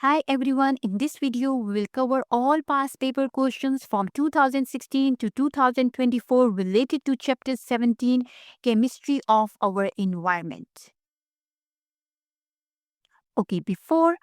Hi everyone, in this video we will cover all past paper questions from 2016 to 2024 related to chapter 17, Chemistry of our Environment. Okay, before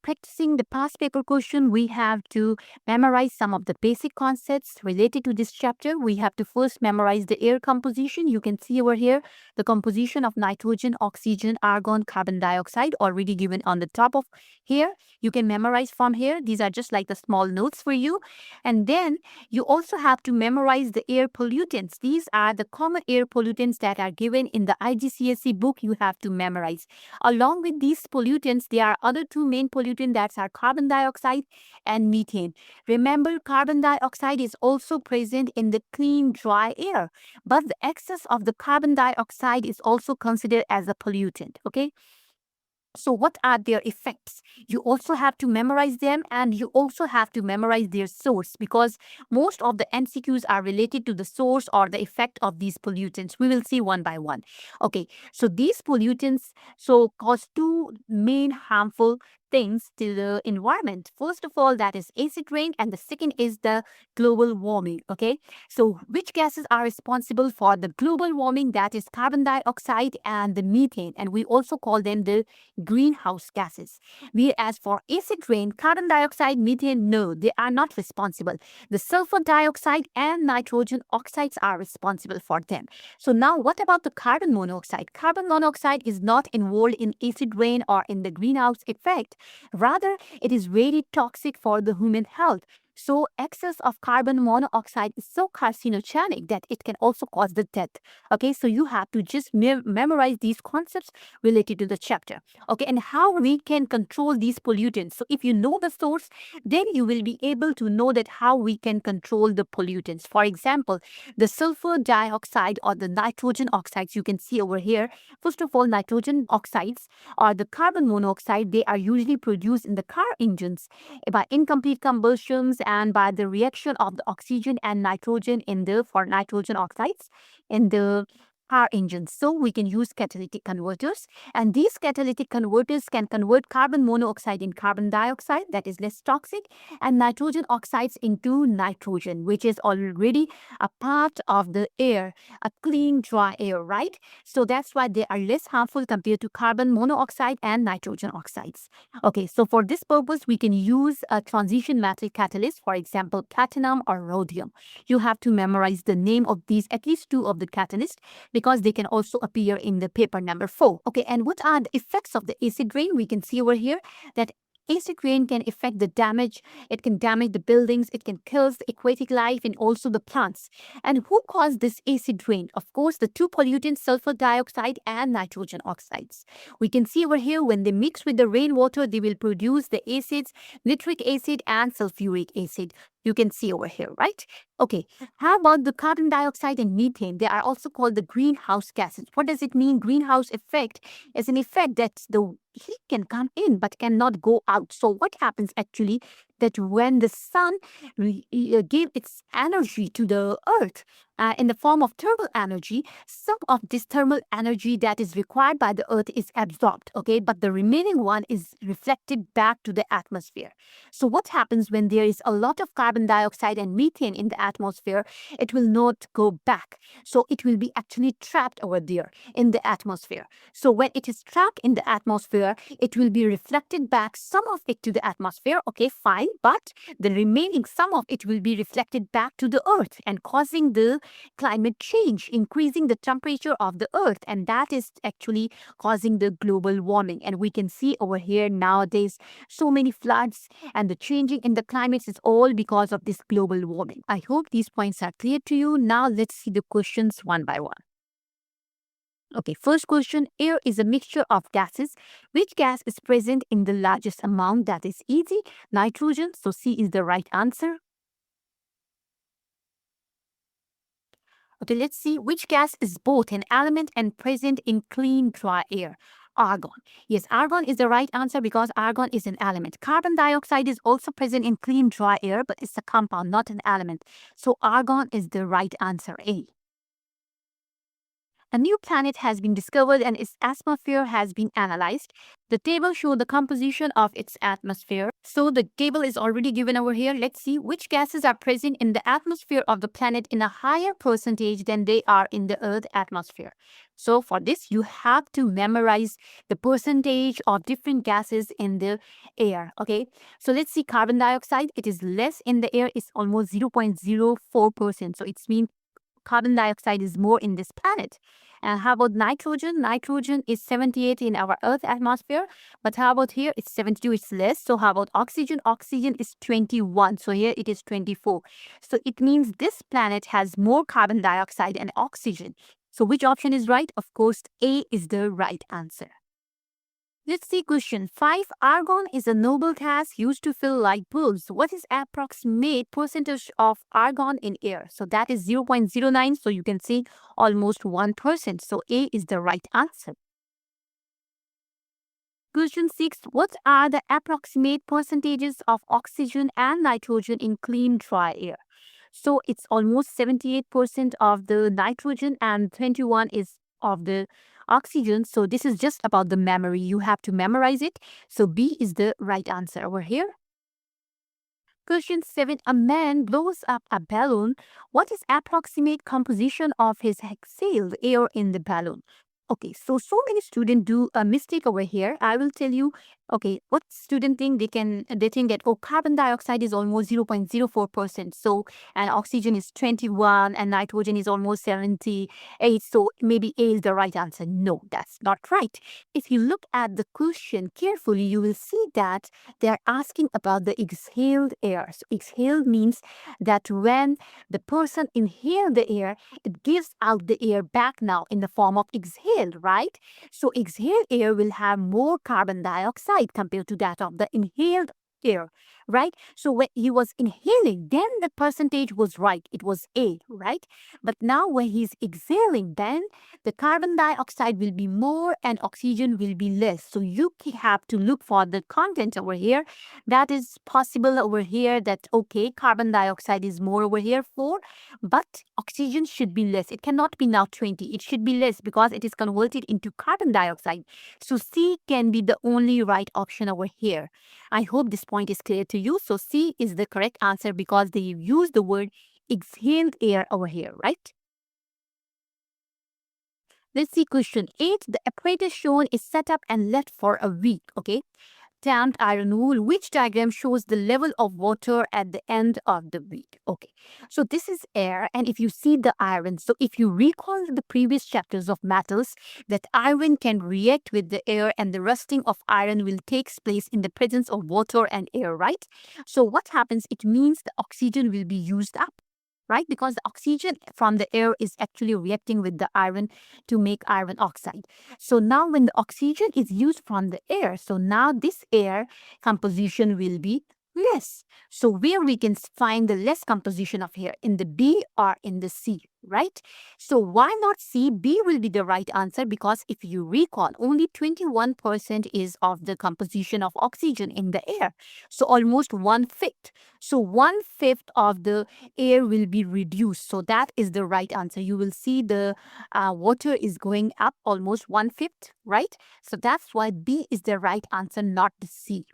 practicing the past paper question, we have to memorize some of the basic concepts related to this chapter. We have to first memorize the air composition. You can see over here the composition of nitrogen, oxygen, argon, carbon dioxide already given on the top of here. You can memorize from here. These are just like the small notes for you. And then you also have to memorize the air pollutants. These are the common air pollutants that are given in the IGCSE book you have to memorize. Along with these pollutants, there are other two main pollutants that are carbon dioxide and methane. Remember, carbon dioxide is also present in the clean, dry air, but the excess of the carbon dioxide is also considered as a pollutant, okay? So what are their effects? You also have to memorize them, and you also have to memorize their source, because most of the MCQs are related to the source or the effect of these pollutants. We will see one by one. Okay, so these pollutants cause two main harmful things to the environment. First of all, that is acid rain, and the second is the global warming. Okay, so which gases are responsible for the global warming? That is carbon dioxide and the methane, and we also call them the greenhouse gases. Whereas for acid rain, carbon dioxide, methane, no, they are not responsible. The sulfur dioxide and nitrogen oxides are responsible for them. So now what about the carbon monoxide? Carbon monoxide is not involved in acid rain or in the greenhouse effect. Rather, it is very toxic for the human health. So excess of carbon monoxide is so carcinogenic that it can also cause the death. Okay, so you have to just memorize these concepts related to the chapter. Okay, and how we can control these pollutants. So if you know the source, then you will be able to know that how we can control the pollutants. For example, the sulfur dioxide or the nitrogen oxides you can see over here. First of all, nitrogen oxides or the carbon monoxide, they are usually produced in the car engines by incomplete combustions and by the reaction of the oxygen and nitrogen for nitrogen oxides in the car engines. So we can use catalytic converters, and these catalytic converters can convert carbon monoxide in carbon dioxide, that is less toxic, and nitrogen oxides into nitrogen, which is already a part of the air, a clean, dry air, right? So that's why they are less harmful compared to carbon monoxide and nitrogen oxides. Okay, so for this purpose, we can use a transition metal catalyst, for example, platinum or rhodium. You have to memorize the name of these, at least two of the catalysts, because they can also appear in the paper number 4. Okay, and what are the effects of the acid rain? We can see over here that acid rain can affect the damage. It can damage the buildings. It can kill the aquatic life and also the plants. And who caused this acid rain? Of course, the two pollutants, sulfur dioxide and nitrogen oxides. We can see over here when they mix with the rainwater, they will produce the acids, nitric acid and sulfuric acid. You can see over here, right? Okay, how about the carbon dioxide and methane? They are also called the greenhouse gases. What does it mean? Greenhouse effect is an effect that the heat can come in but cannot go out. So what happens actually that when the sun gives its energy to the earth in the form of thermal energy, some of this thermal energy that is required by the earth is absorbed, okay, but the remaining one is reflected back to the atmosphere. So what happens when there is a lot of carbon dioxide and methane in the atmosphere? It will not go back. So it will be actually trapped over there in the atmosphere. So when it is trapped in the atmosphere, it will be reflected back, some of it to the atmosphere, okay, fine, but the remaining some of it will be reflected back to the earth and causing the climate change, increasing the temperature of the earth, and that is actually causing the global warming. And we can see over here nowadays so many floods, and the changing in the climates is all because of this global warming. I hope these points are clear to you. Now let's see the questions one by one. Okay, first question, air is a mixture of gases. Which gas is present in the largest amount? That is easy, nitrogen. So C is the right answer. Okay, let's see which gas is both an element and present in clean, dry air. Argon. Yes, argon is the right answer because argon is an element. Carbon dioxide is also present in clean, dry air, but it's a compound, not an element. So argon is the right answer, A. A new planet has been discovered and its atmosphere has been analyzed. The table shows the composition of its atmosphere. So the table is already given over here. Let's see which gases are present in the atmosphere of the planet in a higher percentage than they are in the Earth atmosphere. So for this, you have to memorize the percentage of different gases in the air. Okay, so let's see carbon dioxide. It is less in the air. It's almost 0.04%. So it's mean carbon dioxide is more in this planet. And how about nitrogen? Nitrogen is 78 in our Earth atmosphere. But how about here? It's 72, it's less. So how about oxygen? Oxygen is 21. So here it is 24. So it means this planet has more carbon dioxide and oxygen. So which option is right? Of course, A is the right answer. Let's see question 5. Argon is a noble gas used to fill light bulbs. What is approximate percentage of argon in air? So that is 0.09. So you can see almost 1%. So A is the right answer. Question 6. What are the approximate percentages of oxygen and nitrogen in clean dry air? So it's almost 78% of the nitrogen and 21 is of the oxygen. So this is just about the memory. You have to memorize it. So B is the right answer over here. Question 7. A man blows up a balloon. What is approximate composition of his exhaled air in the balloon? Okay, so many students do a mistake over here. I will tell you, okay, what student think they think that, oh, carbon dioxide is almost 0.04%. So, and oxygen is 21 and nitrogen is almost 78. So maybe A is the right answer. No, that's not right. If you look at the question carefully, you will see that they're asking about the exhaled air. So exhaled means that when the person inhale the air, it gives out the air back now in the form of exhaled, right? So exhaled air will have more carbon dioxide compared to that of the inhaled air, right? So when he was inhaling, then the percentage was right. It was A, right? But now when he's exhaling, then the carbon dioxide will be more and oxygen will be less. So you have to look for the content over here. That is possible over here that, okay, carbon dioxide is more over here 4, but oxygen should be less. It cannot be now 20. It should be less because it is converted into carbon dioxide. So C can be the only right option over here. I hope this point is clear to you. So C is the correct answer because they use the word exhaled air over here, right? Let's see question 8. The apparatus shown is set up and left for a week, okay? Damped iron wool. Which diagram shows the level of water at the end of the week? Okay, so this is air, and if you see the iron, so if you recall the previous chapters of metals, that iron can react with the air and the rusting of iron will take place in the presence of water and air, right? So what happens? It means the oxygen will be used up, right? Because the oxygen from the air is actually reacting with the iron to make iron oxide. So now when the oxygen is used from the air, so now this air composition will be less. So where we can find the less composition of air, in the B or in the C, right? So why not C? B will be the right answer because if you recall, only 21% is of the composition of oxygen in the air. So almost 1/5. So 1/5 of the air will be reduced. So that is the right answer. You will see the water is going up almost 1/5, right? So that's why B is the right answer, not the C.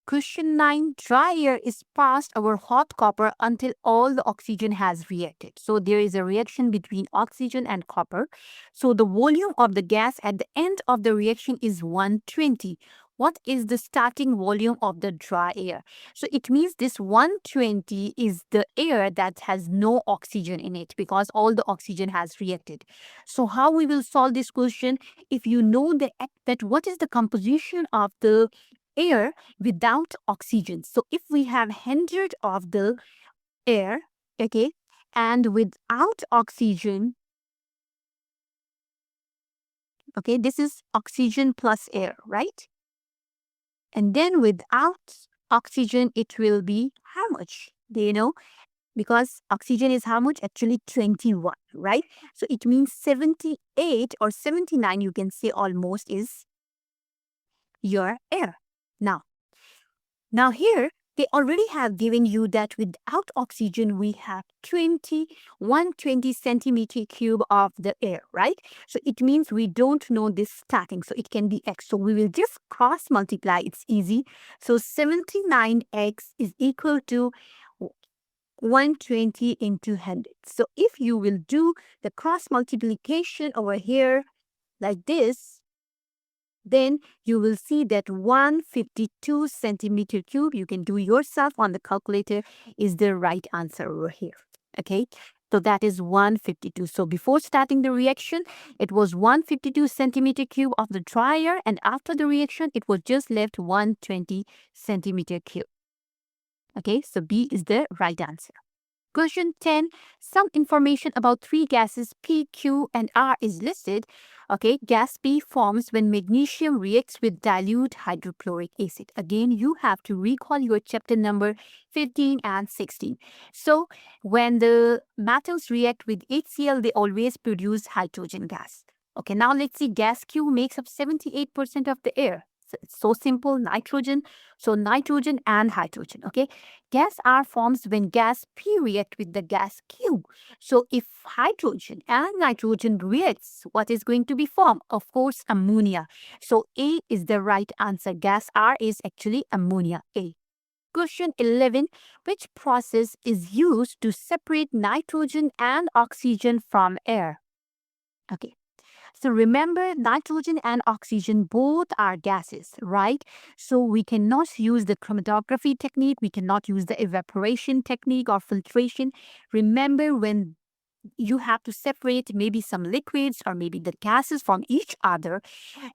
Question 9. Dry air is passed over hot copper until all the oxygen has reacted. So there is a reaction between oxygen and copper. So the volume of the gas at the end of the reaction is 120. What is the starting volume of the dry air? So it means this 120 is the air that has no oxygen in it because all the oxygen has reacted. So how we will solve this question? If you know that what is the composition of the air without oxygen. So if we have 100 of the air, okay, and without oxygen, okay, this is oxygen plus air, right? And then without oxygen, it will be how much? Do you know? Because oxygen is how much? Actually 21, right? So it means 78 or 79, you can say almost, is your air. Now here, they already have given you that without oxygen, we have 120 centimeter cube of the air, right? So it means we don't know this starting. So it can be X. So we will just cross multiply. It's easy. So 79X is equal to 120 into 100. So if you will do the cross multiplication over here like this, then you will see that 152 centimeter cube, you can do yourself on the calculator, is the right answer over here. Okay, so that is 152. So before starting the reaction, it was 152 centimeter cube of the dry air, and after the reaction, it was just left 120 centimeter cube. Okay, so B is the right answer. Question 10, some information about three gases P, Q, and R is listed. Okay, gas P forms when magnesium reacts with dilute hydrochloric acid. Again, you have to recall your chapter number 15 and 16. So, when the metals react with HCl, they always produce hydrogen gas. Okay, now let's see, gas Q makes up 78% of the air. So it's so simple, nitrogen. So nitrogen and hydrogen, okay? Gas R forms when gas P react with the gas Q. So if hydrogen and nitrogen reacts, what is going to be formed? Of course, ammonia. So A is the right answer. Gas R is actually ammonia, A. Question 11, which process is used to separate nitrogen and oxygen from air? Okay. So remember, nitrogen and oxygen both are gases, right? So we cannot use the chromatography technique. We cannot use the evaporation technique or filtration. Remember, when you have to separate maybe some liquids or maybe the gases from each other,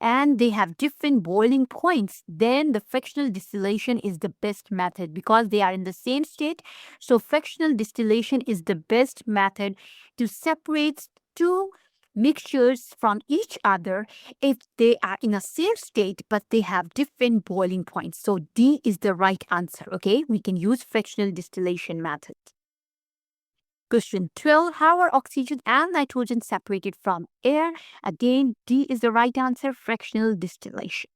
and they have different boiling points, then the fractional distillation is the best method because they are in the same state. So fractional distillation is the best method to separate two mixtures from each other if they are in a same state but they have different boiling points. So D is the right answer. Okay, we can use fractional distillation method. Question 12, how are oxygen and nitrogen separated from air? Again, D is the right answer, fractional distillation.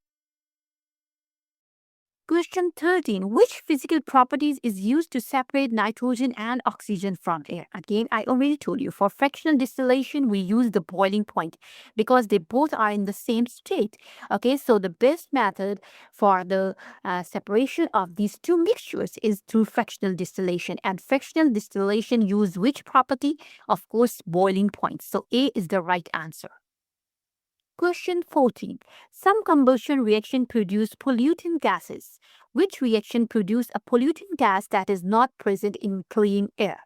Question 13, which physical properties is used to separate nitrogen and oxygen from air? Again, I already told you, for fractional distillation, we use the boiling point because they both are in the same state. Okay, so the best method for the separation of these two mixtures is through fractional distillation. And fractional distillation use which property? Of course, boiling point. So A is the right answer. Question 14. Some combustion reaction produce pollutant gases. Which reaction produce a pollutant gas that is not present in clean air?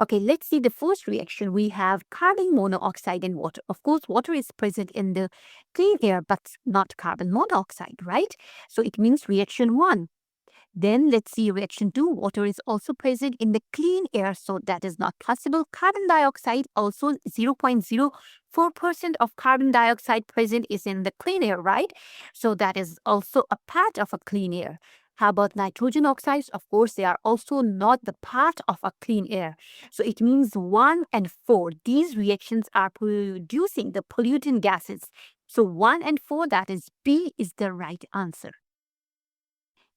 Okay, let's see the first reaction. We have carbon monoxide and water. Of course, water is present in the clean air, but not carbon monoxide, right? So it means reaction 1. Then let's see reaction 2. Water is also present in the clean air, so that is not possible. Carbon dioxide, also 0.04% of carbon dioxide present is in the clean air, right? So that is also a part of a clean air. How about nitrogen oxides? Of course, they are also not the part of a clean air. So it means 1 and 4. These reactions are producing the pollutant gases. So 1 and 4, that is B, is the right answer.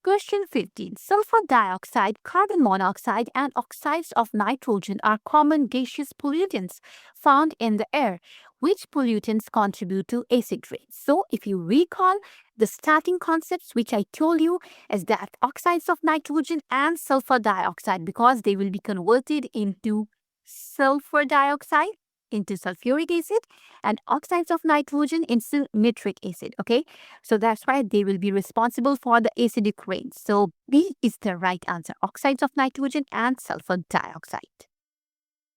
Question 15. Sulfur dioxide, carbon monoxide, and oxides of nitrogen are common gaseous pollutants found in the air. Which pollutants contribute to acid rain? So, if you recall the starting concepts which I told you, is that oxides of nitrogen and sulfur dioxide, because they will be converted into sulfur dioxide, into sulfuric acid, and oxides of nitrogen into nitric acid. Okay, so that's why they will be responsible for the acidic rain. So B is the right answer, oxides of nitrogen and sulfur dioxide.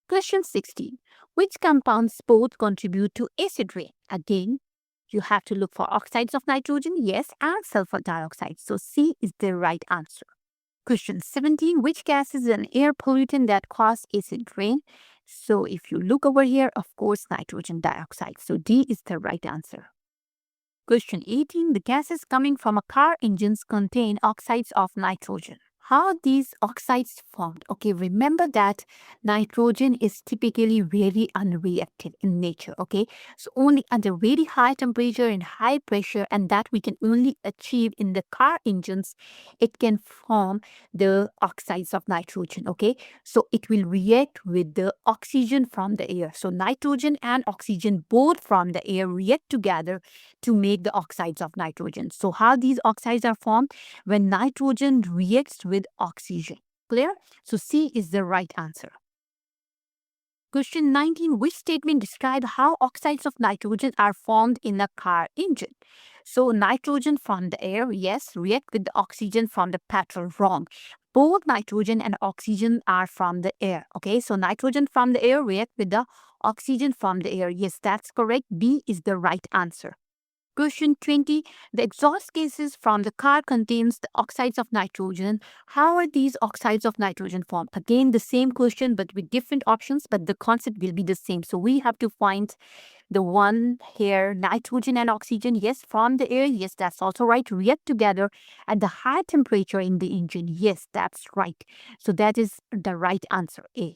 Question 16, which compounds both contribute to acid rain? Again, you have to look for oxides of nitrogen, yes, and sulfur dioxide. So C is the right answer. Question 17, which gas is an air pollutant that causes acid rain? So if you look over here, of course, nitrogen dioxide. So D is the right answer. Question 18, the gases coming from a car engines contain oxides of nitrogen. how these oxides formed. Okay, remember that nitrogen is typically very unreactive in nature. Okay, so only under very high temperature and high pressure, and that we can only achieve in the car engines, it can form the oxides of nitrogen. Okay, so it will react with the oxygen from the air. So nitrogen and oxygen both from the air react together to make the oxides of nitrogen. So how these oxides are formed? When nitrogen reacts with oxygen. Clear? So C is the right answer. Question 19. Which statement describes how oxides of nitrogen are formed in a car engine? So nitrogen from the air, yes, react with the oxygen from the petrol, wrong. Both nitrogen and oxygen are from the air. Okay, so nitrogen from the air react with the oxygen from the air. Yes, that's correct. B is the right answer. Question 20. The exhaust gases from the car contains the oxides of nitrogen. How are these oxides of nitrogen formed? Again, the same question, but with different options, but the concept will be the same. So we have to find the one here, nitrogen and oxygen. Yes, from the air. Yes, that's also right. React together at the high temperature in the engine. Yes, that's right. So that is the right answer, A.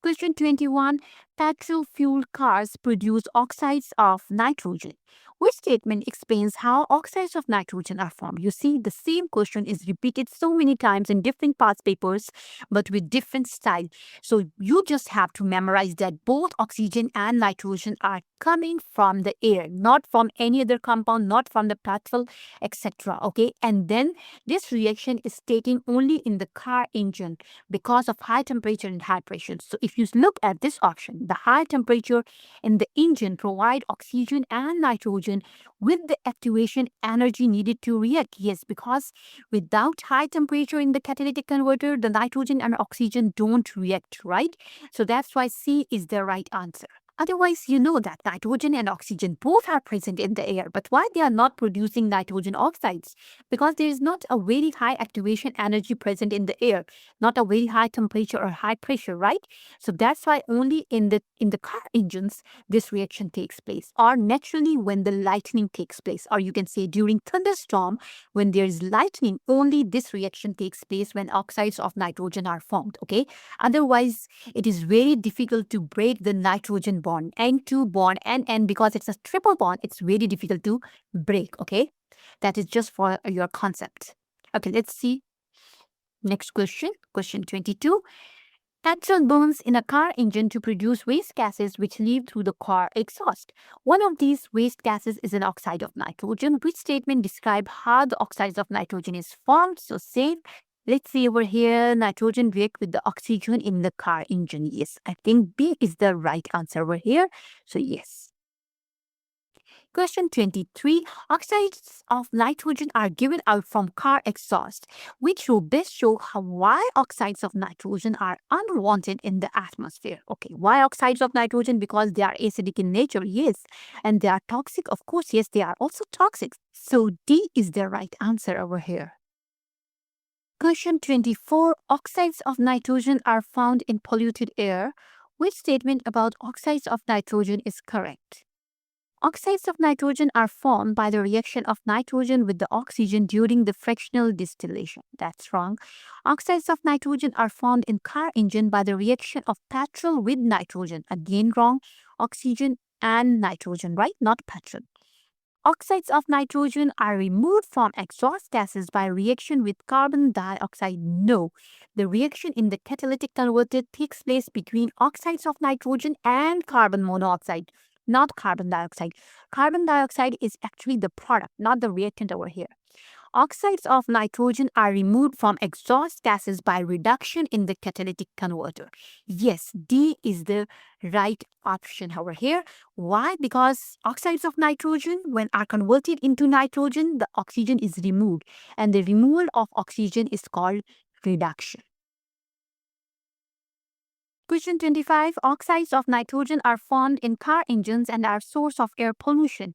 Question 21. Petrol-fueled cars produce oxides of nitrogen. Which statement explains how oxides of nitrogen are formed? You see, the same question is repeated so many times in different past papers, but with different style. So you just have to memorize that both oxygen and nitrogen are coming from the air, not from any other compound, not from the petrol, etc. Okay, and then this reaction is taking only in the car engine because of high temperature and high pressure. So if you look at this option, the high temperature in the engine provide oxygen and nitrogen with the activation energy needed to react. Yes, because without high temperature in the catalytic converter, the nitrogen and oxygen don't react, right? So that's why C is the right answer. Otherwise, you know that nitrogen and oxygen both are present in the air, but why they are not producing nitrogen oxides? Because there is not a very high activation energy present in the air, not a very high temperature or high pressure, right? So that's why only in the car engines this reaction takes place, or naturally when the lightning takes place, or you can say during thunderstorm when there is lightning, only this reaction takes place when oxides of nitrogen are formed. Okay, otherwise it is very difficult to break the nitrogen bond, N2 bond, NN, because it's a triple bond, it's very difficult to break, okay? That is just for your concept. Okay, let's see. Next question, question 22. Petrol burns in a car engine to produce waste gases which leave through the car exhaust. One of these waste gases is an oxide of nitrogen. Which statement describe how the oxides of nitrogen is formed? So same. Let's see over here, nitrogen react with the oxygen in the car engine. Yes, I think B is the right answer over here. So yes. Question 23. Oxides of nitrogen are given out from car exhaust, which will best show why oxides of nitrogen are unwanted in the atmosphere. Okay, why oxides of nitrogen? Because they are acidic in nature, yes. And they are toxic, of course, yes, they are also toxic. So D is the right answer over here. Question 24. Oxides of nitrogen are found in polluted air. Which statement about oxides of nitrogen is correct? Oxides of nitrogen are formed by the reaction of nitrogen with the oxygen during the fractional distillation. That's wrong. Oxides of nitrogen are formed in car engine by the reaction of petrol with nitrogen. Again wrong. Oxygen and nitrogen, right? Not petrol. Oxides of nitrogen are removed from exhaust gases by reaction with carbon dioxide. No, the reaction in the catalytic converter takes place between oxides of nitrogen and carbon monoxide, not carbon dioxide. Carbon dioxide is actually the product, not the reactant over here. Oxides of nitrogen are removed from exhaust gases by reduction in the catalytic converter. Yes, D is the right option over here. Why? Because oxides of nitrogen, when are converted into nitrogen, the oxygen is removed, and the removal of oxygen is called reduction. Question 25. Oxides of nitrogen are formed in car engines and are source of air pollution.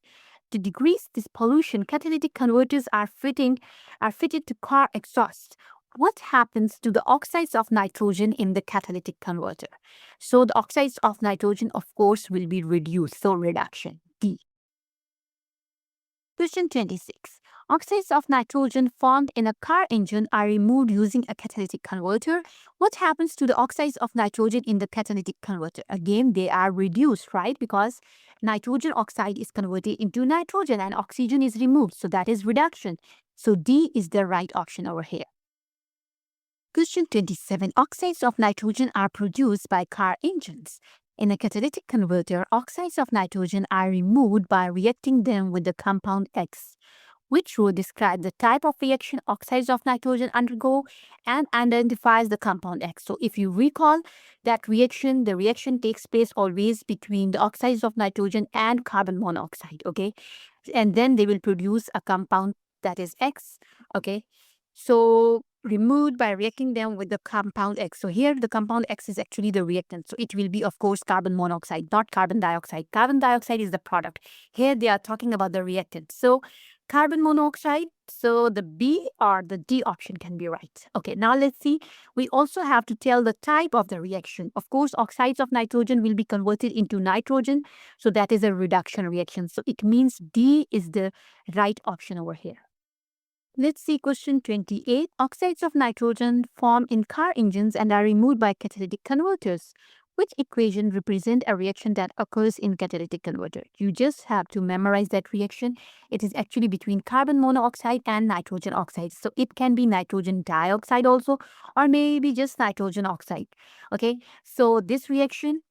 To decrease this pollution, catalytic converters are fitted to car exhaust. What happens to the oxides of nitrogen in the catalytic converter? So the oxides of nitrogen, of course, will be reduced. So reduction, D. Question 26. Oxides of nitrogen formed in a car engine are removed using a catalytic converter. What happens to the oxides of nitrogen in the catalytic converter? Again, they are reduced, right? Because nitrogen oxide is converted into nitrogen and oxygen is removed. So that is reduction. So D is the right option over here. Question 27. Oxides of nitrogen are produced by car engines. In a catalytic converter, oxides of nitrogen are removed by reacting them with the compound X. Which row describes the type of reaction oxides of nitrogen undergo and identifies the compound X. So if you recall that reaction, the reaction takes place always between the oxides of nitrogen and carbon monoxide, okay? And then they will produce a compound that is X, okay? So removed by reacting them with the compound X. So here the compound X is actually the reactant. So it will be, of course, carbon monoxide, not carbon dioxide. Carbon dioxide is the product. Here they are talking about the reactant. So carbon monoxide, so the B or the D option can be right. Okay, now let's see. We also have to tell the type of the reaction. Of course, oxides of nitrogen will be converted into nitrogen. So that is a reduction reaction. So it means D is the right option over here. Let's see question 28. Oxides of nitrogen form in car engines and are removed by catalytic converters. Which equation represents a reaction that occurs in catalytic converter? You just have to memorize that reaction. It is actually between carbon monoxide and nitrogen oxide. So it can be nitrogen dioxide also, or maybe just nitrogen oxide. Okay, so this reaction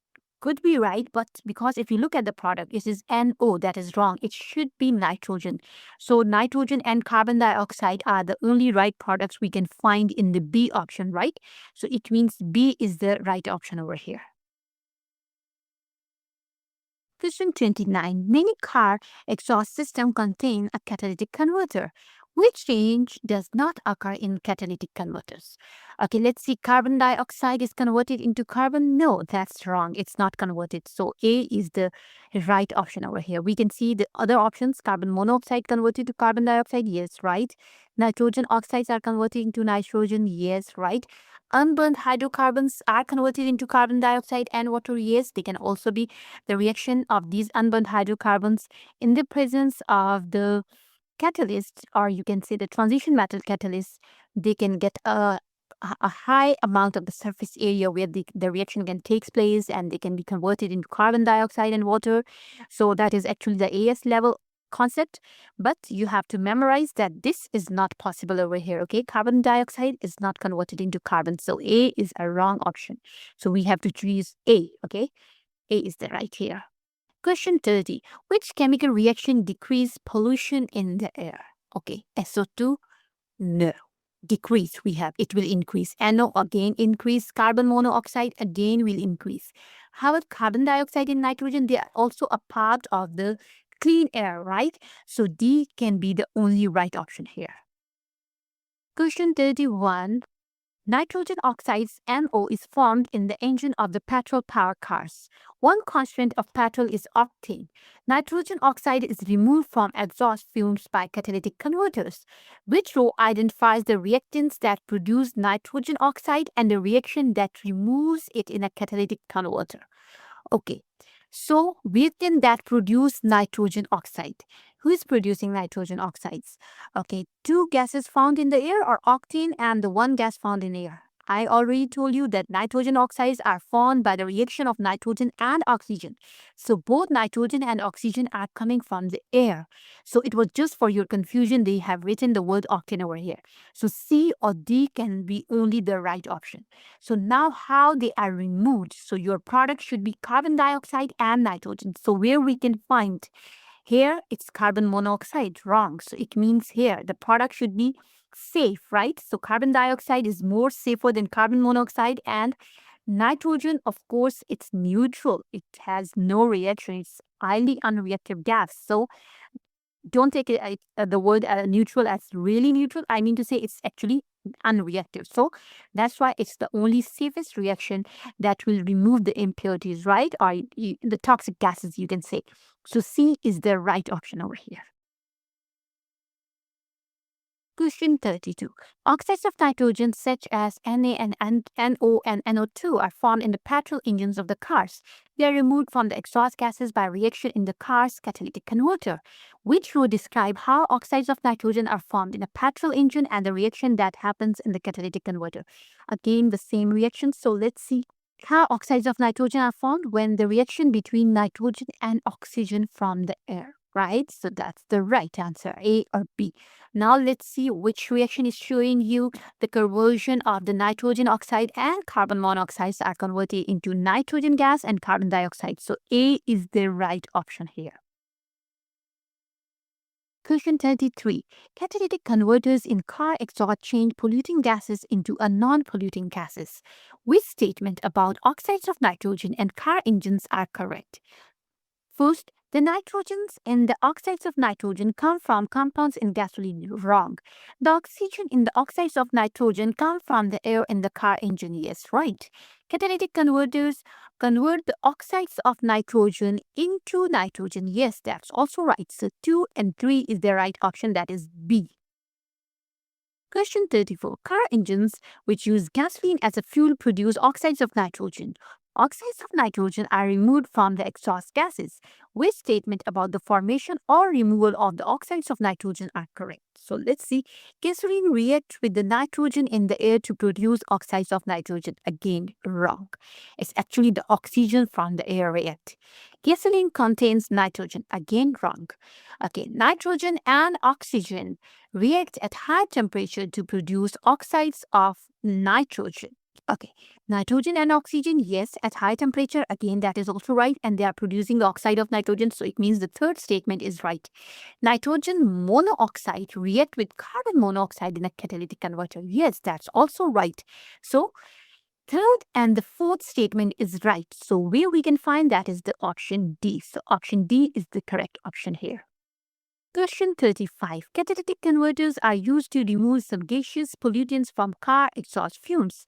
could be right, but because if you look at the product, it is NO, that is wrong. It should be nitrogen. So nitrogen and carbon dioxide are the only right products we can find in the B option, right? So it means B is the right option over here. Question 29. Many car exhaust system contain a catalytic converter. Which change does not occur in catalytic converters? Okay, let's see. Carbon dioxide is converted into carbon. No, that's wrong. It's not converted. So A is the right option over here. We can see the other options. Carbon monoxide converted to carbon dioxide. Yes, right. Nitrogen oxides are converted into nitrogen. Yes, right. Unburned hydrocarbons are converted into carbon dioxide and water. Yes, they can also be the reaction of these unburned hydrocarbons in the presence of the catalyst, or you can say the transition metal catalyst. They can get a high amount of the surface area where the reaction can take place, and they can be converted into carbon dioxide and water. So that is actually the AS level concept, but you have to memorize that this is not possible over here. Okay, carbon dioxide is not converted into carbon, so A is a wrong option. So we have to choose A. Okay, A is the right here. Question 30. Which chemical reaction decrease pollution in the air? Okay, SO2, no. Decrease, we have, it will increase. NO again increase. Carbon monoxide again will increase. How about carbon dioxide and nitrogen? They are also a part of the clean air, right? So D can be the only right option here. Question 31. Nitrogen oxides NO is formed in the engine of the petrol-powered cars. One constituent of petrol is octane. Nitrogen oxide is removed from exhaust fumes by catalytic converters. Which row identifies the reactants that produce nitrogen oxide and the reaction that removes it in a catalytic converter? Okay, so reactant that produce nitrogen oxide. Who is producing nitrogen oxides? Okay, two gases found in the air are octane and the one gas found in air. I already told you that nitrogen oxides are formed by the reaction of nitrogen and oxygen. So both nitrogen and oxygen are coming from the air. So it was just for your confusion, they have written the word octane over here. So C or D can be only the right option. So now how they are removed. So your product should be carbon dioxide and nitrogen. So where we can find here, it's carbon monoxide, wrong. So it means here the product should be safe, right? So carbon dioxide is more safer than carbon monoxide, and nitrogen, of course, it's neutral. It has no reaction. It's highly unreactive gas. So don't take it the word neutral as really neutral. I mean to say it's actually unreactive. So that's why it's the only safest reaction that will remove the impurities, right? Or the toxic gases, you can say. So C is the right option over here. Question 32. Oxides of nitrogen such as Na and NO and NO2 are formed in the petrol engines of the cars. They are removed from the exhaust gases by reaction in the car's catalytic converter. Which row describe how oxides of nitrogen are formed in a petrol engine and the reaction that happens in the catalytic converter? Again, the same reaction. So let's see how oxides of nitrogen are formed when the reaction between nitrogen and oxygen from the air. Right? So that's the right answer, A or B. Now let's see which reaction is showing you the conversion of the nitrogen oxide and carbon monoxides are converted into nitrogen gas and carbon dioxide. So A is the right option here. Question 33. Catalytic converters in car exhaust change polluting gases into a non-polluting gases. Which statement about oxides of nitrogen and car engines are correct? First, the nitrogens and the oxides of nitrogen come from compounds in gasoline. Wrong. The oxygen in the oxides of nitrogen come from the air in the car engine. Yes, right. Catalytic converters convert the oxides of nitrogen into nitrogen. Yes, that's also right. So 2 and 3 is the right option. That is B. Question 34. Car engines which use gasoline as a fuel produce oxides of nitrogen. Oxides of nitrogen are removed from the exhaust gases. Which statement about the formation or removal of the oxides of nitrogen are correct? So let's see. Gasoline reacts with the nitrogen in the air to produce oxides of nitrogen. Again, wrong. It's actually the oxygen from the air react. Gasoline contains nitrogen. Again, wrong. Okay, nitrogen and oxygen react at high temperature to produce oxides of nitrogen. Okay, nitrogen and oxygen, yes, at high temperature, again, that is also right, and they are producing the oxide of nitrogen, so it means the third statement is right. Nitrogen monoxide react with carbon monoxide in a catalytic converter. Yes, that's also right. So, third and the fourth statement is right. So, where we can find that is the option D. So, option D is the correct option here. Question 35. Catalytic converters are used to remove some gaseous pollutants from car exhaust fumes.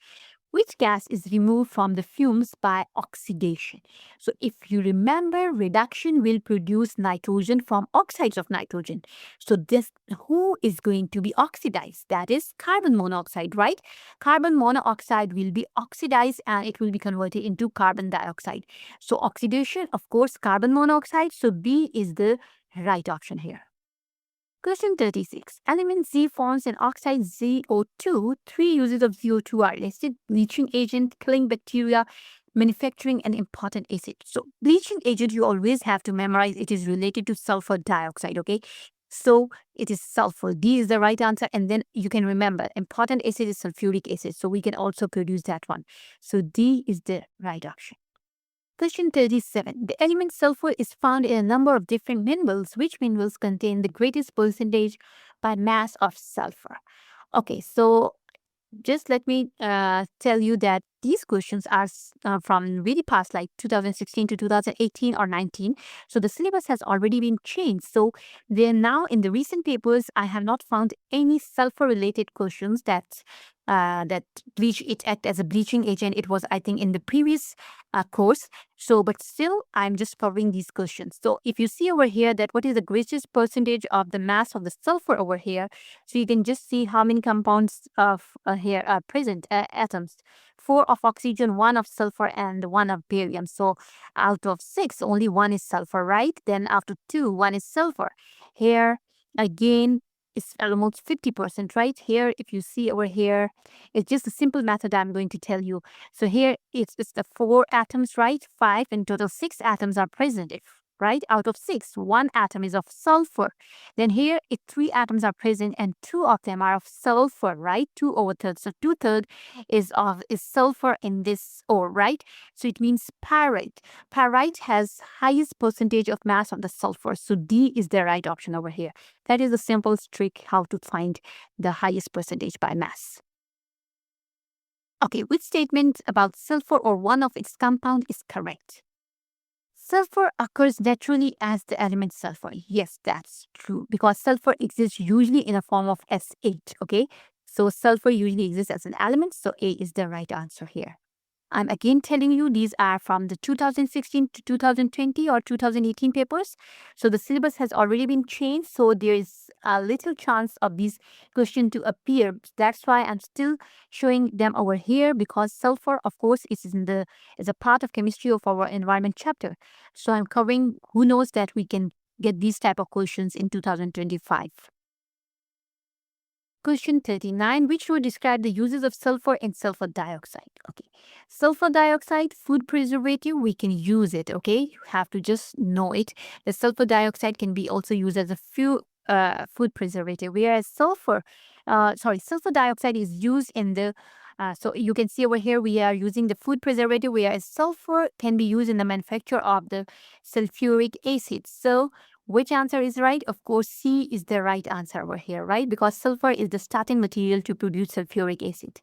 Which gas is removed from the fumes by oxidation? So if you remember, reduction will produce nitrogen from oxides of nitrogen. So this, who is going to be oxidized? That is carbon monoxide, right? Carbon monoxide will be oxidized and it will be converted into carbon dioxide. So oxidation, of course, carbon monoxide. So B is the right option here. Question 36. Element Z forms an oxide ZO2. 3 uses of ZO2 are listed: bleaching agent, killing bacteria, manufacturing, and important acid. So bleaching agent, you always have to memorize. It is related to sulfur dioxide, okay? So it is sulfur. D is the right answer. And then you can remember, important acid is sulfuric acid. So we can also produce that one. So D is the right option. Question 37. The element sulfur is found in a number of different minerals. Which minerals contain the greatest percentage by mass of sulfur? Okay, so just let me tell you that these questions are from really past, like 2016 to 2018 or 19. So the syllabus has already been changed. So they're now in the recent papers, I have not found any sulfur related questions that bleach it act as a bleaching agent. It was, I think, in the previous course. So, but still, I'm just covering these questions. So if you see over here that what is the greatest percentage of the mass of the sulfur over here, so you can just see how many compounds of here are present, atoms. 4 of oxygen, 1 of sulfur, and 1 of barium. So out of 6, only 1 is sulfur, right? Then after 2, 1 is sulfur. Here, again, it's almost 50%, right? Here, if you see over here, it's just a simple method I'm going to tell you. So here, it's the 4 atoms, right? 5, in total 6 atoms are present. Right? Out of 6, 1 atom is of sulfur. Then here, 3 atoms are present and 2 of them are of sulfur, right? 2 over third. So 2/3 is sulfur in this ore, right? So it means pyrite. Pyrite has highest percentage of mass of the sulfur. So D is the right option over here. That is the simplest trick how to find the highest percentage by mass. Okay, which statement about sulfur or one of its compound is correct? Sulfur occurs naturally as the element sulfur. Yes, that's true, because sulfur exists usually in a form of S8, okay? So sulfur usually exists as an element, so A is the right answer here. I'm again telling you these are from the 2016 to 2020 or 2018 papers. So the syllabus has already been changed. So there is a little chance of these questions to appear. That's why I'm still showing them over here, because sulfur, of course, is a part of chemistry of our environment chapter. So I'm covering, who knows that we can get these type of questions in 2025. Question 39. Which would describe the uses of sulfur and sulfur dioxide? Okay. Sulfur dioxide, food preservative, we can use it. Okay. You have to just know it. The sulfur dioxide can be also used as a food preservative, whereas sulfur dioxide is used in the so you can see over here we are using the food preservative, whereas sulfur can be used in the manufacture of the sulfuric acid. So which answer is right? Of course, C is the right answer over here, right? Because sulfur is the starting material to produce sulfuric acid.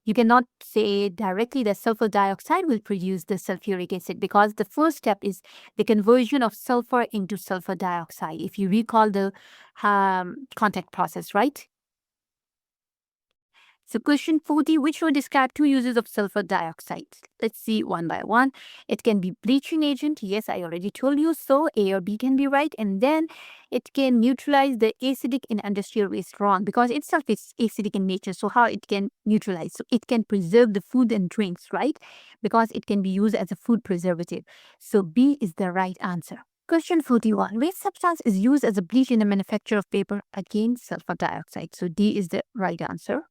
You cannot say directly that sulfur dioxide will produce the sulfuric acid, because the first step is the conversion of sulfur into sulfur dioxide. If you recall the contact process, right? So question 40, which will describe two uses of sulfur dioxide? Let's see one by one. It can be bleaching agent. Yes, I already told you. So A or B can be right. And then it can neutralize the acidic in industrial waste. Wrong, because itself is acidic in nature. So how it can neutralize? So it can preserve the food and drinks, right? Because it can be used as a food preservative. So B is the right answer. Question 41. Which substance is used as a bleach in the manufacture of paper? Again, sulfur dioxide. So D is the right answer.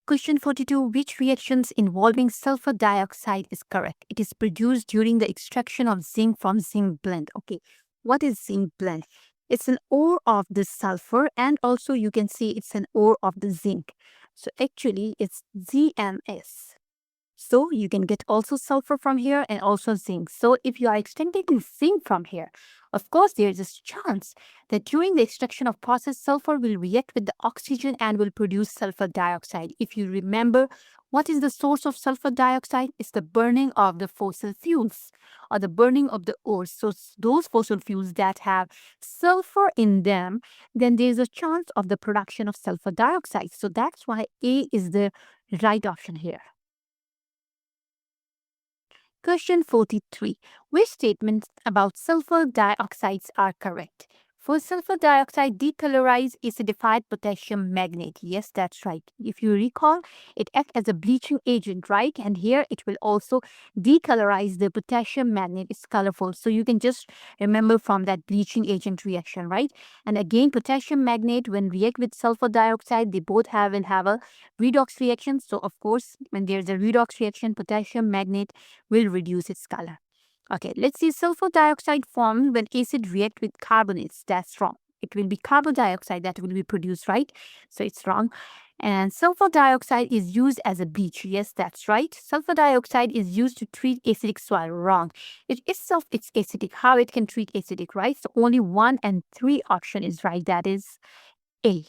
Question 42. Which reactions involving sulfur dioxide is correct? It is produced during the extraction of zinc from zinc blende. Okay, what is zinc blende? It's an ore of the sulfur, and also you can see it's an ore of the zinc. So actually it's ZMS. So you can get also sulfur from here and also zinc. So if you are extracting zinc from here, of course, there is a chance that during the extraction of process, sulfur will react with the oxygen and will produce sulfur dioxide. If you remember, what is the source of sulfur dioxide? It's the burning of the fossil fuels or the burning of the ores. So those fossil fuels that have sulfur in them, then there is a chance of the production of sulfur dioxide. So that's why A is the right option here. Question 43. Which statements about sulfur dioxides are correct? For sulfur dioxide, decolorize acidified potassium magnate. Yes, that's right. If you recall, it acts as a bleaching agent, right? And here it will also decolorize the potassium magnate. It's colorful. So you can just remember from that bleaching agent reaction, right? And again, potassium magnate, when react with sulfur dioxide, they both have a redox reaction. So of course, when there's a redox reaction, potassium magnate will reduce its color. Okay, let's see. Sulfur dioxide formed when acid react with carbonates. That's wrong. It will be carbon dioxide that will be produced, right? So it's wrong. And sulfur dioxide is used as a bleach. Yes, that's right. Sulfur dioxide is used to treat acidic soil. Wrong. It itself, it's acidic. How it can treat acidic, right? So only 1 and 3 option is right. That is A.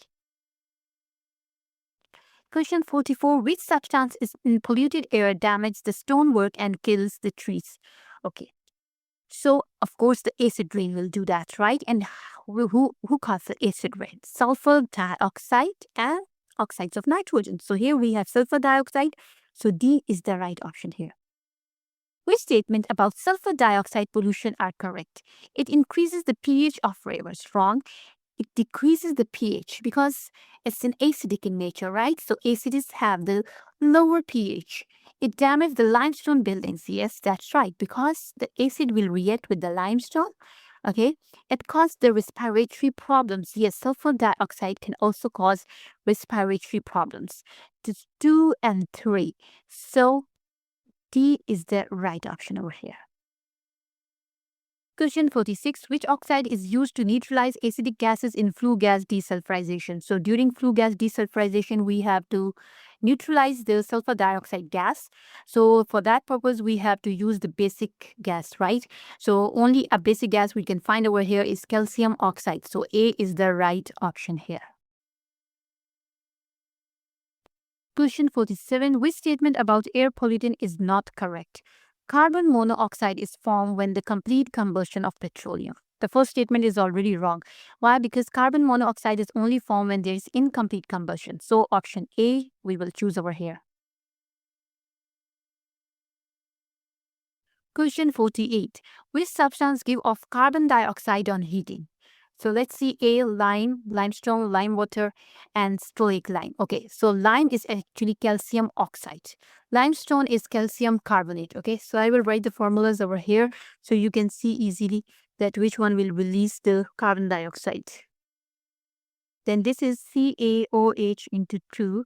Question 44. Which substance is in polluted air damages the stonework and kills the trees? Okay. So, of course, the acid rain will do that, right? And who caused the acid rain? Sulfur dioxide and oxides of nitrogen. So here we have sulfur dioxide. So D is the right option here. Which statement about sulfur dioxide pollution are correct? It increases the pH of rivers. Wrong. It decreases the pH because it's an acidic in nature, right? So acids have the lower pH. It damages the limestone buildings. Yes, that's right, because the acid will react with the limestone. Okay, it causes the respiratory problems. Yes, sulfur dioxide can also cause respiratory problems. It's 2 and 3. So D is the right option over here. Question 46. Which oxide is used to neutralize acidic gases in flue gas desulfurization? So during flue gas desulfurization, we have to neutralize the sulfur dioxide gas. So for that purpose, we have to use the basic gas, right? So only a basic gas we can find over here is calcium oxide. So A is the right option here. Question 47. Which statement about air pollutant is not correct? Carbon monoxide is formed when the complete combustion of petroleum. The first statement is already wrong. Why? Because carbon monoxide is only formed when there is incomplete combustion. So option A, we will choose over here. Question 48. Which substance give off carbon dioxide on heating? So let's see A, lime, limestone, lime water, and stroic lime. Okay, so lime is actually calcium oxide. Limestone is calcium carbonate. Okay, so I will write the formulas over here so you can see easily that which one will release the carbon dioxide. Then this is CaOH into 2.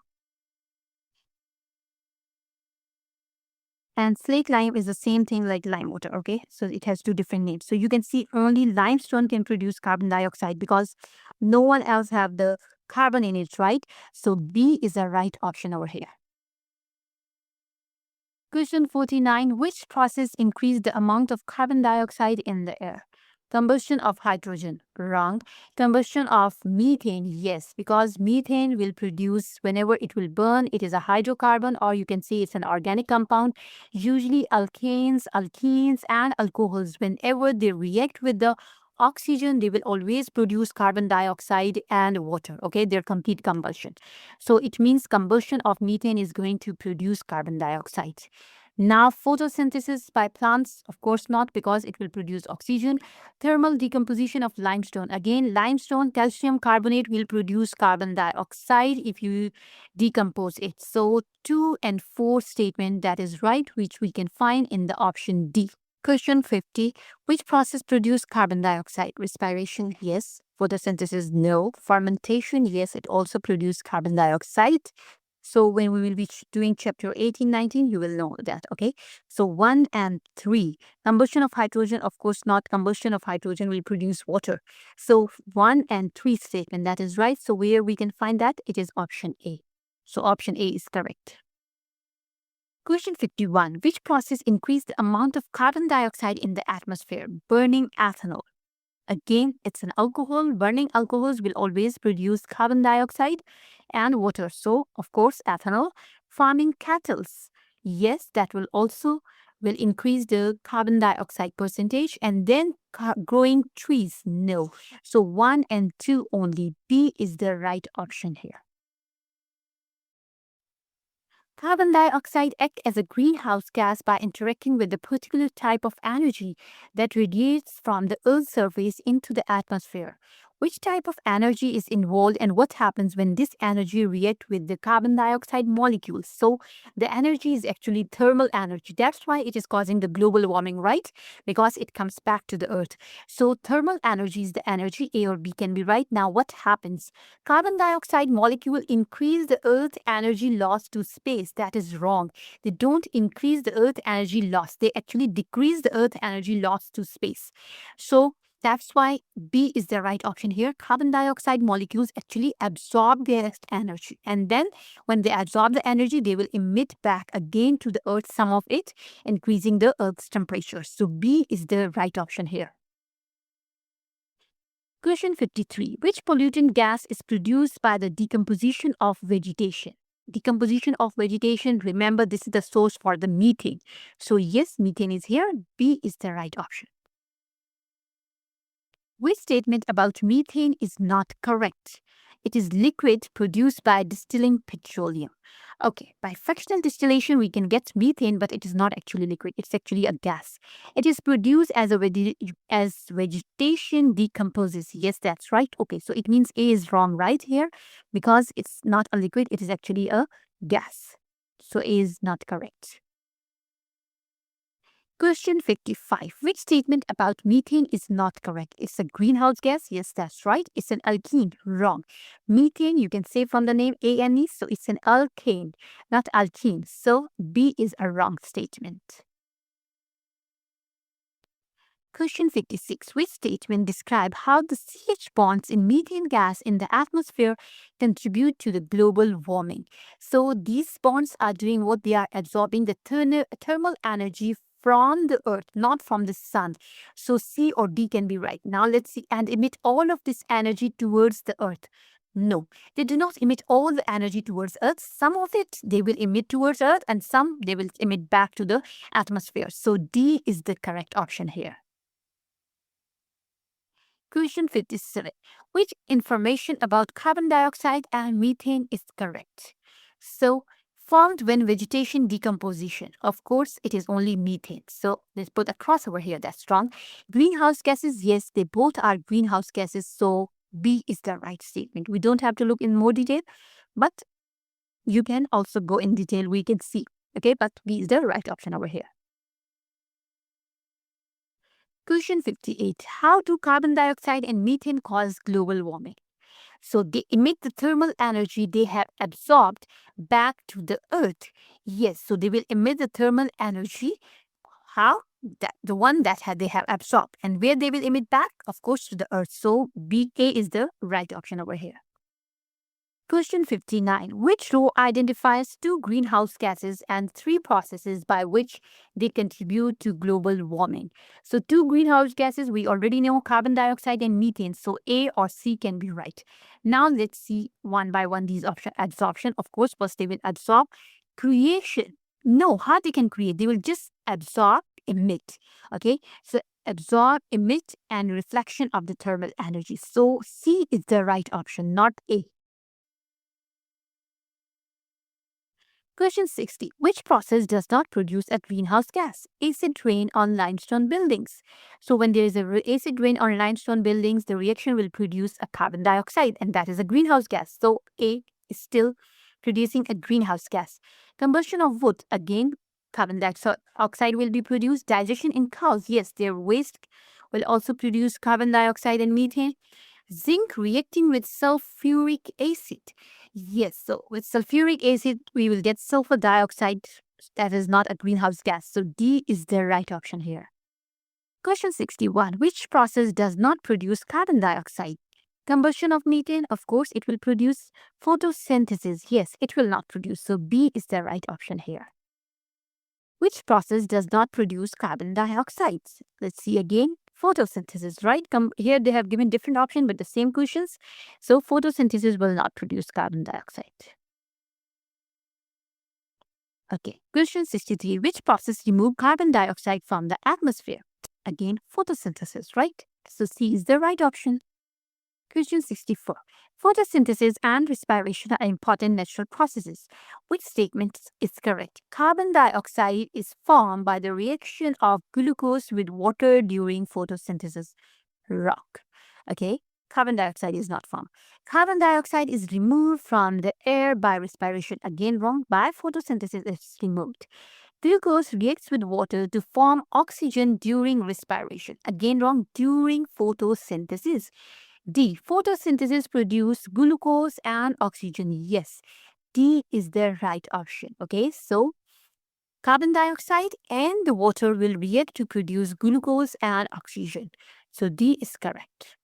And slake lime is the same thing like lime water, okay? So it has two different names. So you can see only limestone can produce carbon dioxide because no one else have the carbon in it, right? So B is the right option over here. Question 49. Which process increased the amount of carbon dioxide in the air? Combustion of hydrogen, wrong. Combustion of methane, yes, because methane will produce whenever it will burn, it is a hydrocarbon, or you can say it's an organic compound. Usually alkanes, alkenes, and alcohols, whenever they react with the oxygen, they will always produce carbon dioxide and water. Okay, their complete combustion. So it means combustion of methane is going to produce carbon dioxide. Now, photosynthesis by plants, of course not, because it will produce oxygen. Thermal decomposition of limestone. Again, limestone, calcium carbonate will produce carbon dioxide if you decompose it. So 2 and 4 statement that is right, which we can find in the option D. Question 50. Which process produce carbon dioxide? Respiration, yes. Photosynthesis, no. Fermentation, yes, it also produces carbon dioxide. So when we will be doing chapter 18, 19, you will know that, okay? So 1 and 3, combustion of hydrogen, of course not. Combustion of hydrogen will produce water. So 1 and 3 statement, that is right. So where we can find that? It is option A. So option A is correct. Question 51. Which process increased the amount of carbon dioxide in the atmosphere? Burning ethanol. Again, it's an alcohol. Burning alcohols will always produce carbon dioxide and water. So, of course, ethanol. Farming cattle. Yes, that will also will increase the carbon dioxide percentage. And then growing trees. No. So 1 and 2 only. B is the right option here. Carbon dioxide acts as a greenhouse gas by interacting with a particular type of energy that radiates from the Earth's surface into the atmosphere. Which type of energy is involved and what happens when this energy reacts with the carbon dioxide molecules? So the energy is actually thermal energy. That's why it is causing the global warming, right? Because it comes back to the Earth. So thermal energy is the energy. A or B can be right. Now what happens? Carbon dioxide molecule increase the Earth energy loss to space. That is wrong. They don't increase the Earth energy loss. They actually decrease the Earth energy loss to space. So that's why B is the right option here. Carbon dioxide molecules actually absorb their energy. And then when they absorb the energy, they will emit back again to the Earth some of it, increasing the Earth's temperature. So B is the right option here. Question 53. Which pollutant gas is produced by the decomposition of vegetation? Decomposition of vegetation, remember this is the source for the methane. So yes, methane is here. B is the right option. Which statement about methane is not correct? It is liquid produced by distilling petroleum. Okay, by fractional distillation, we can get methane, but it is not actually liquid. It's actually a gas. It is produced as vegetation decomposes. Yes, that's right. Okay, so it means A is wrong right here because it's not a liquid. It is actually a gas. So A is not correct. Question 55. Which statement about methane is not correct? It's a greenhouse gas. Yes, that's right. It's an alkene. Wrong. Methane, you can say from the name ANE, so it's an alkane, not alkene. So B is a wrong statement. Question 56. Which statement describe how the CH bonds in methane gas in the atmosphere contribute to the global warming? So these bonds are doing what? They are absorbing the thermal energy from the earth, not from the sun. So C or D can be right. Now let's see, and emit all of this energy towards the earth. No, they do not emit all the energy towards earth. Some of it they will emit towards earth and some they will emit back to the atmosphere. So D is the correct option here. Question 57. Which information about carbon dioxide and methane is correct? So Formed when vegetation decomposition. Of course, it is only methane. So let's put a cross over here. That's strong. Greenhouse gases. Yes, they both are greenhouse gases. So B is the right statement. We don't have to look in more detail, but you can also go in detail. We can see. Okay, but B is the right option over here. Question 58. How do carbon dioxide and methane cause global warming? So they emit the thermal energy they have absorbed back to the earth. Yes, so they will emit the thermal energy. How? The one that they have absorbed. And where they will emit back? Of course, to the earth. So BK is the right option over here. Question 59. Which row identifies 2 greenhouse gases and 3 processes by which they contribute to global warming? So 2 greenhouse gases, we already know carbon dioxide and methane. So A or C can be right. Now let's see one by one these absorption. Of course, first they will absorb. Creation. No, how they can create? They will just absorb, emit. Okay, so absorb, emit, and reflection of the thermal energy. So C is the right option, not A. Question 60. Which process does not produce a greenhouse gas? Acid rain on limestone buildings. So when there is a acid rain on limestone buildings, the reaction will produce a carbon dioxide, and that is a greenhouse gas. So A is still producing a greenhouse gas. Combustion of wood, again, carbon dioxide will be produced. Digestion in cows, yes, their waste will also produce carbon dioxide and methane. Zinc reacting with sulfuric acid. Yes, so with sulfuric acid, we will get sulfur dioxide. That is not a greenhouse gas. So D is the right option here. Question 61. Which process does not produce carbon dioxide? Combustion of methane, of course, it will produce. Photosynthesis, yes, it will not produce. So B is the right option here. Which process does not produce carbon dioxide? Let's see again. Photosynthesis, right? Here they have given different options, but the same questions. So photosynthesis will not produce carbon dioxide. Okay, question 63. Which process remove carbon dioxide from the atmosphere? Again, photosynthesis, right? So C is the right option. Question 64. Photosynthesis and respiration are important natural processes. Which statement is correct? Carbon dioxide is formed by the reaction of glucose with water during photosynthesis. Wrong. Okay, carbon dioxide is not formed. Carbon dioxide is removed from the air by respiration. Again, wrong. By photosynthesis, it's removed. Glucose reacts with water to form oxygen during respiration. Again, wrong. During photosynthesis. D. Photosynthesis produce glucose and oxygen. Yes, D is the right option. Okay, so carbon dioxide and the water will react to produce glucose and oxygen. So D is correct.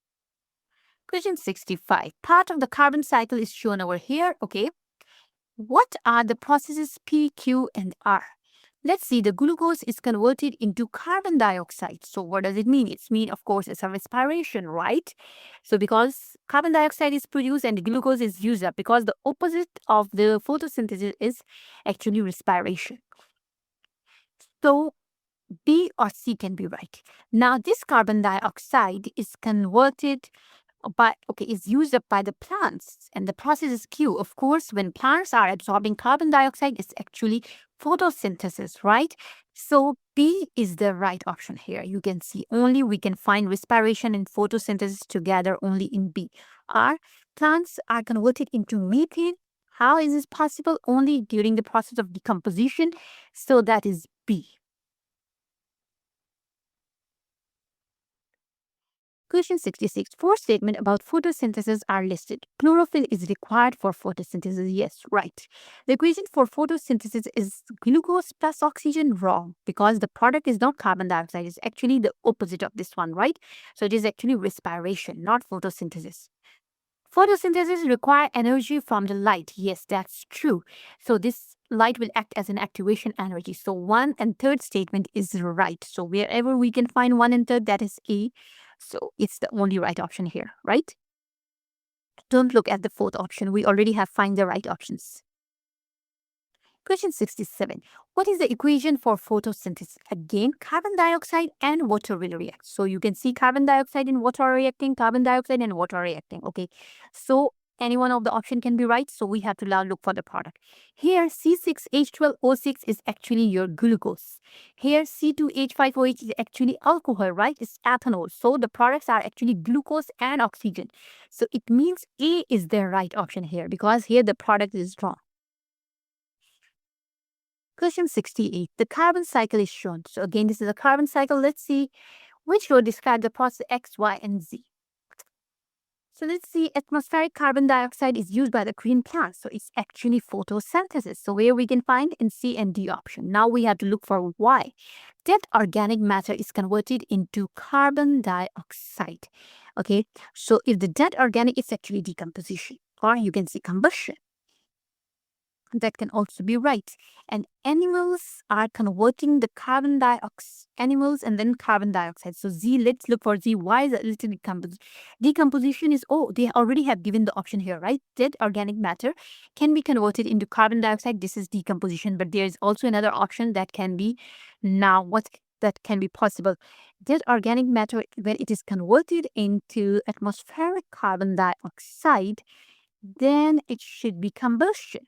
Question 65. Part of the carbon cycle is shown over here. Okay, what are the processes P, Q, and R? Let's see, the glucose is converted into carbon dioxide. So what does it mean? It's mean, of course, it's a respiration, right? So because carbon dioxide is produced and the glucose is used up, because the opposite of the photosynthesis is actually respiration. So B or C can be right. Now this carbon dioxide is converted is used up by the plants, and the process is Q. Of course, when plants are absorbing carbon dioxide, it's actually photosynthesis, right? So B is the right option here. You can see only we can find respiration and photosynthesis together only in B. Our plants are converted into methane. How is this possible? Only during the process of decomposition. So that is B. Question 66. 4 statements about photosynthesis are listed. Chlorophyll is required for photosynthesis. Yes, right. The equation for photosynthesis is glucose plus oxygen. Wrong, because the product is not carbon dioxide. It's actually the opposite of this one, right? So it is actually respiration, not photosynthesis. Photosynthesis require energy from the light. Yes, that's true. So this light will act as an activation energy. So 1 and 3rd statement is right. So wherever we can find 1 and 3rd, that is A. So it's the only right option here, right? Don't look at the 4th option. We already have find the right options. Question 67. What is the equation for photosynthesis? Again, carbon dioxide and water will react. So you can see carbon dioxide and water are reacting, carbon dioxide and water are reacting. Okay, so any one of the option can be right. So we have to now look for the product. Here C6H12O6 is actually your glucose. Here C2H5OH is actually alcohol, right? It's ethanol. So the products are actually glucose and oxygen. So it means A is the right option here because here the product is wrong. Question 68. The carbon cycle is shown. So again, this is a carbon cycle. Let's see which row describe the process X, Y, and Z. So let's see, atmospheric carbon dioxide is used by the green plants. So it's actually photosynthesis. So where we can find in C and D option. Now we have to look for Y. That organic matter is converted into carbon dioxide. Okay, so if the dead organic, it's actually decomposition, or you can say combustion. That can also be right. And animals are converting the carbon dioxide, animals and then carbon dioxide. So Z, let's look for Z. Why is it little decomposition? Decomposition is, oh, they already have given the option here, right? Dead organic matter can be converted into carbon dioxide. This is decomposition, but there is also another option that can be now what that can be possible. Dead organic matter, when it is converted into atmospheric carbon dioxide, then it should be combustion,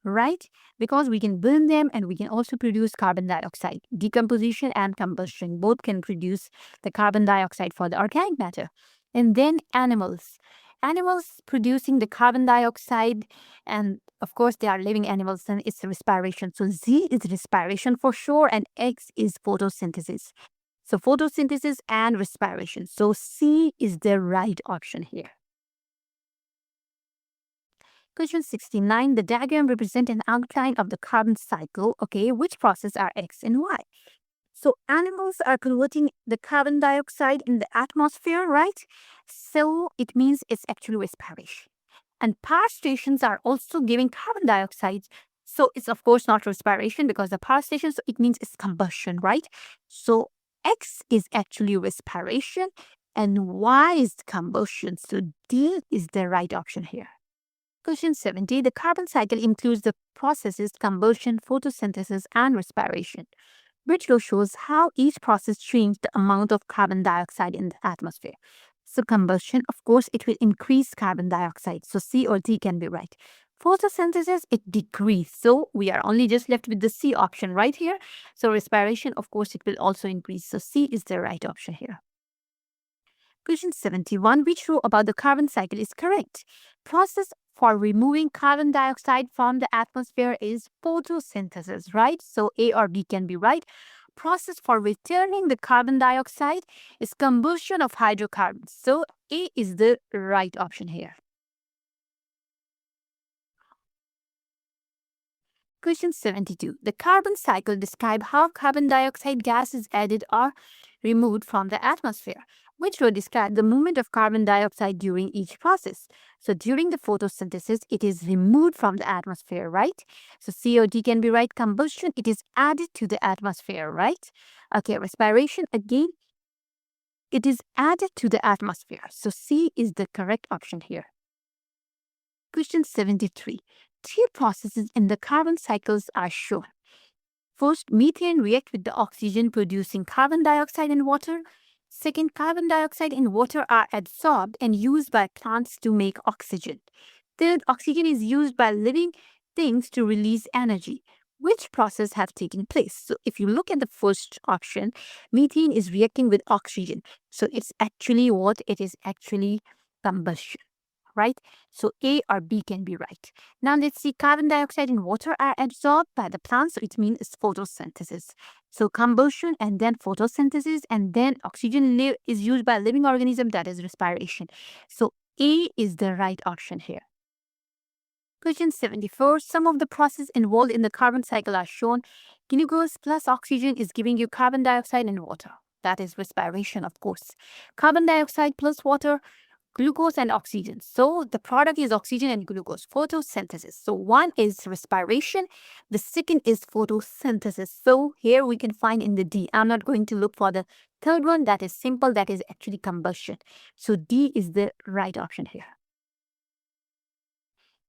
right? Because we can burn them and we can also produce carbon dioxide. Decomposition and combustion both can produce the carbon dioxide for the organic matter. And then animals. Animals producing the carbon dioxide, and of course they are living animals, and it's respiration. So Z is respiration for sure, and X is photosynthesis. So photosynthesis and respiration. So C is the right option here. Question 69, the diagram represents an outline of the carbon cycle. Okay, which process are X and Y? So animals are converting the carbon dioxide in the atmosphere, right? So it means it's actually respiration. And power stations are also giving carbon dioxide. So it's of course not respiration because the power stations, so it means it's combustion, right? So X is actually respiration and Y is combustion. So D is the right option here. Question 70. The carbon cycle includes the processes combustion, photosynthesis, and respiration. Which row shows how each process changes the amount of carbon dioxide in the atmosphere. So combustion, of course, it will increase carbon dioxide. So C or D can be right. Photosynthesis, it decreases. So we are only just left with the C option right here. So respiration, of course, it will also increase. So C is the right option here. Question 71. Which row about the carbon cycle is correct? Process for removing carbon dioxide from the atmosphere is photosynthesis, right? So A or B can be right. Process for returning the carbon dioxide is combustion of hydrocarbons. So A is the right option here. Question 72. The carbon cycle describes how carbon dioxide gas is added or removed from the atmosphere, which will describe the movement of carbon dioxide during each process. So during the photosynthesis, it is removed from the atmosphere, right? So C or D can be right. Combustion, it is added to the atmosphere, right? Okay, respiration, again, it is added to the atmosphere. So C is the correct option here. Question 73. Three processes in the carbon cycles are shown. First, methane reacts with the oxygen producing carbon dioxide and water. Second, carbon dioxide and water are absorbed and used by plants to make oxygen. Third, oxygen is used by living things to release energy. Which process have taken place? So if you look at the first option, methane is reacting with oxygen. So it's actually what? It is actually combustion, right? So A or B can be right. Now let's see, carbon dioxide and water are absorbed by the plant, so it means it's photosynthesis. So combustion and then photosynthesis, and then oxygen is used by living organism, that is respiration. So A is the right option here. Question 74. Some of the processes involved in the carbon cycle are shown. Glucose plus oxygen is giving you carbon dioxide and water. That is respiration, of course. Carbon dioxide plus water, glucose and oxygen. So the product is oxygen and glucose, photosynthesis. So one is respiration, the second is photosynthesis. So here we can find in the D. I'm not going to look for the third one, that is simple, that is actually combustion. So D is the right option here.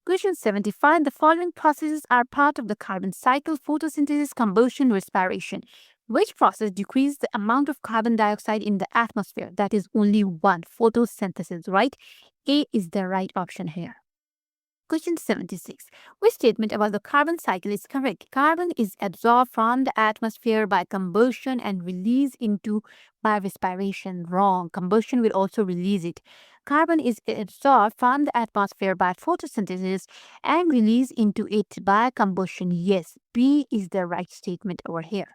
Question 75. The following processes are part of the carbon cycle: photosynthesis, combustion, respiration. Which process decreases the amount of carbon dioxide in the atmosphere? That is only one, photosynthesis, right? A is the right option here. Question 76. Which statement about the carbon cycle is correct? Carbon is absorbed from the atmosphere by combustion and released into by respiration. Wrong. Combustion will also release it. Carbon is absorbed from the atmosphere by photosynthesis and released into it by combustion. Yes, B is the right statement over here.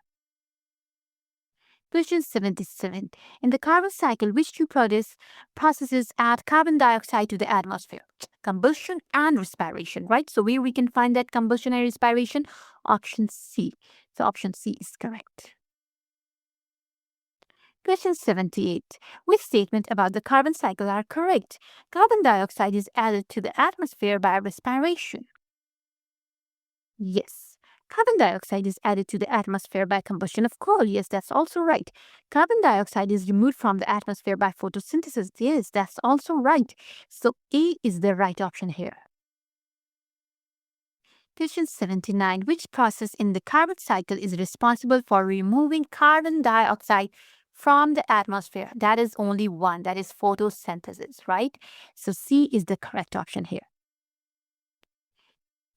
Question 77. In the carbon cycle, which two processes add carbon dioxide to the atmosphere? Combustion and respiration, right? So where we can find that combustion and respiration? Option C. So option C is correct. Question 78. Which statement about the carbon cycle are correct? Carbon dioxide is added to the atmosphere by respiration. Yes. Carbon dioxide is added to the atmosphere by combustion of coal. Yes, that's also right. Carbon dioxide is removed from the atmosphere by photosynthesis. Yes, that's also right. So A is the right option here. Question 79. Which process in the carbon cycle is responsible for removing carbon dioxide from the atmosphere? That is only one. That is photosynthesis, right? So C is the correct option here.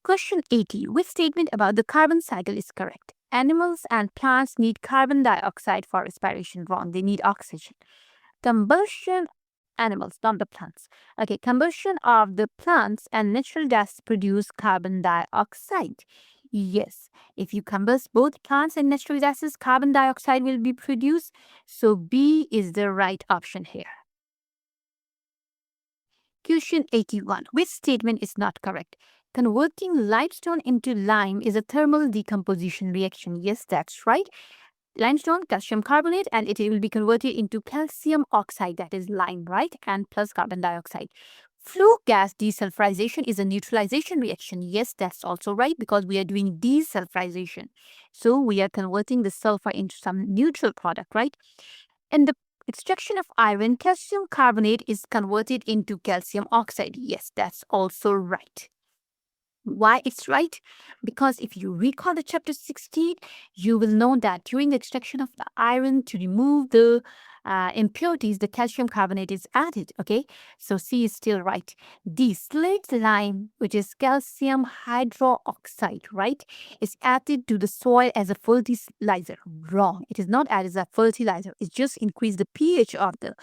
Question 80. Which statement about the carbon cycle is correct? Animals and plants need carbon dioxide for respiration. Wrong. They need oxygen. Combustion, animals, not the plants. Okay, combustion of the plants and natural gas produce carbon dioxide. Yes, if you combust both plants and natural gases, carbon dioxide will be produced. So B is the right option here. Question 81. Which statement is not correct? Converting limestone into lime is a thermal decomposition reaction. Yes, that's right. Limestone, calcium carbonate, and it will be converted into calcium oxide, that is lime, right? And plus carbon dioxide. Flue gas desulfurization is a neutralization reaction. Yes, that's also right because we are doing desulfurization. So we are converting the sulfur into some neutral product, right? And the extraction of iron, calcium carbonate is converted into calcium oxide. Yes, that's also right. Why it's right? Because if you recall the chapter 16, you will know that during the extraction of the iron to remove the impurities, the calcium carbonate is added. Okay, so C is still right. D, slaked lime, which is calcium hydroxide, right, is added to the soil as a fertilizer. Wrong. It is not added as a fertilizer. It just increased the pH of the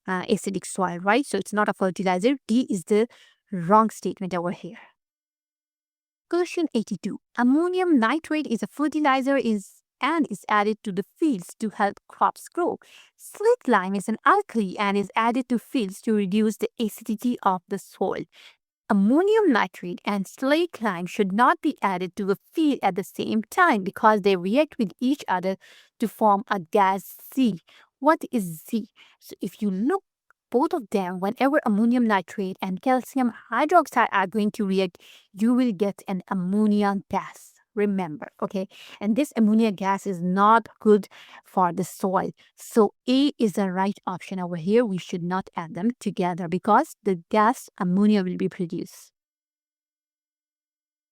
acidic soil, right? So it's not a fertilizer. D is the wrong statement over here. Question 82. Ammonium nitrate is a fertilizer and is added to the fields to help crops grow. Slaked lime is an alkali and is added to fields to reduce the acidity of the soil. Ammonium nitrate and slaked lime should not be added to a field at the same time because they react with each other to form a gas Z. What is Z? So if you look both of them, whenever ammonium nitrate and calcium hydroxide are going to react, you will get an ammonia gas. Remember, okay? And this ammonia gas is not good for the soil. So A is the right option over here. We should not add them together because the gas ammonia will be produced.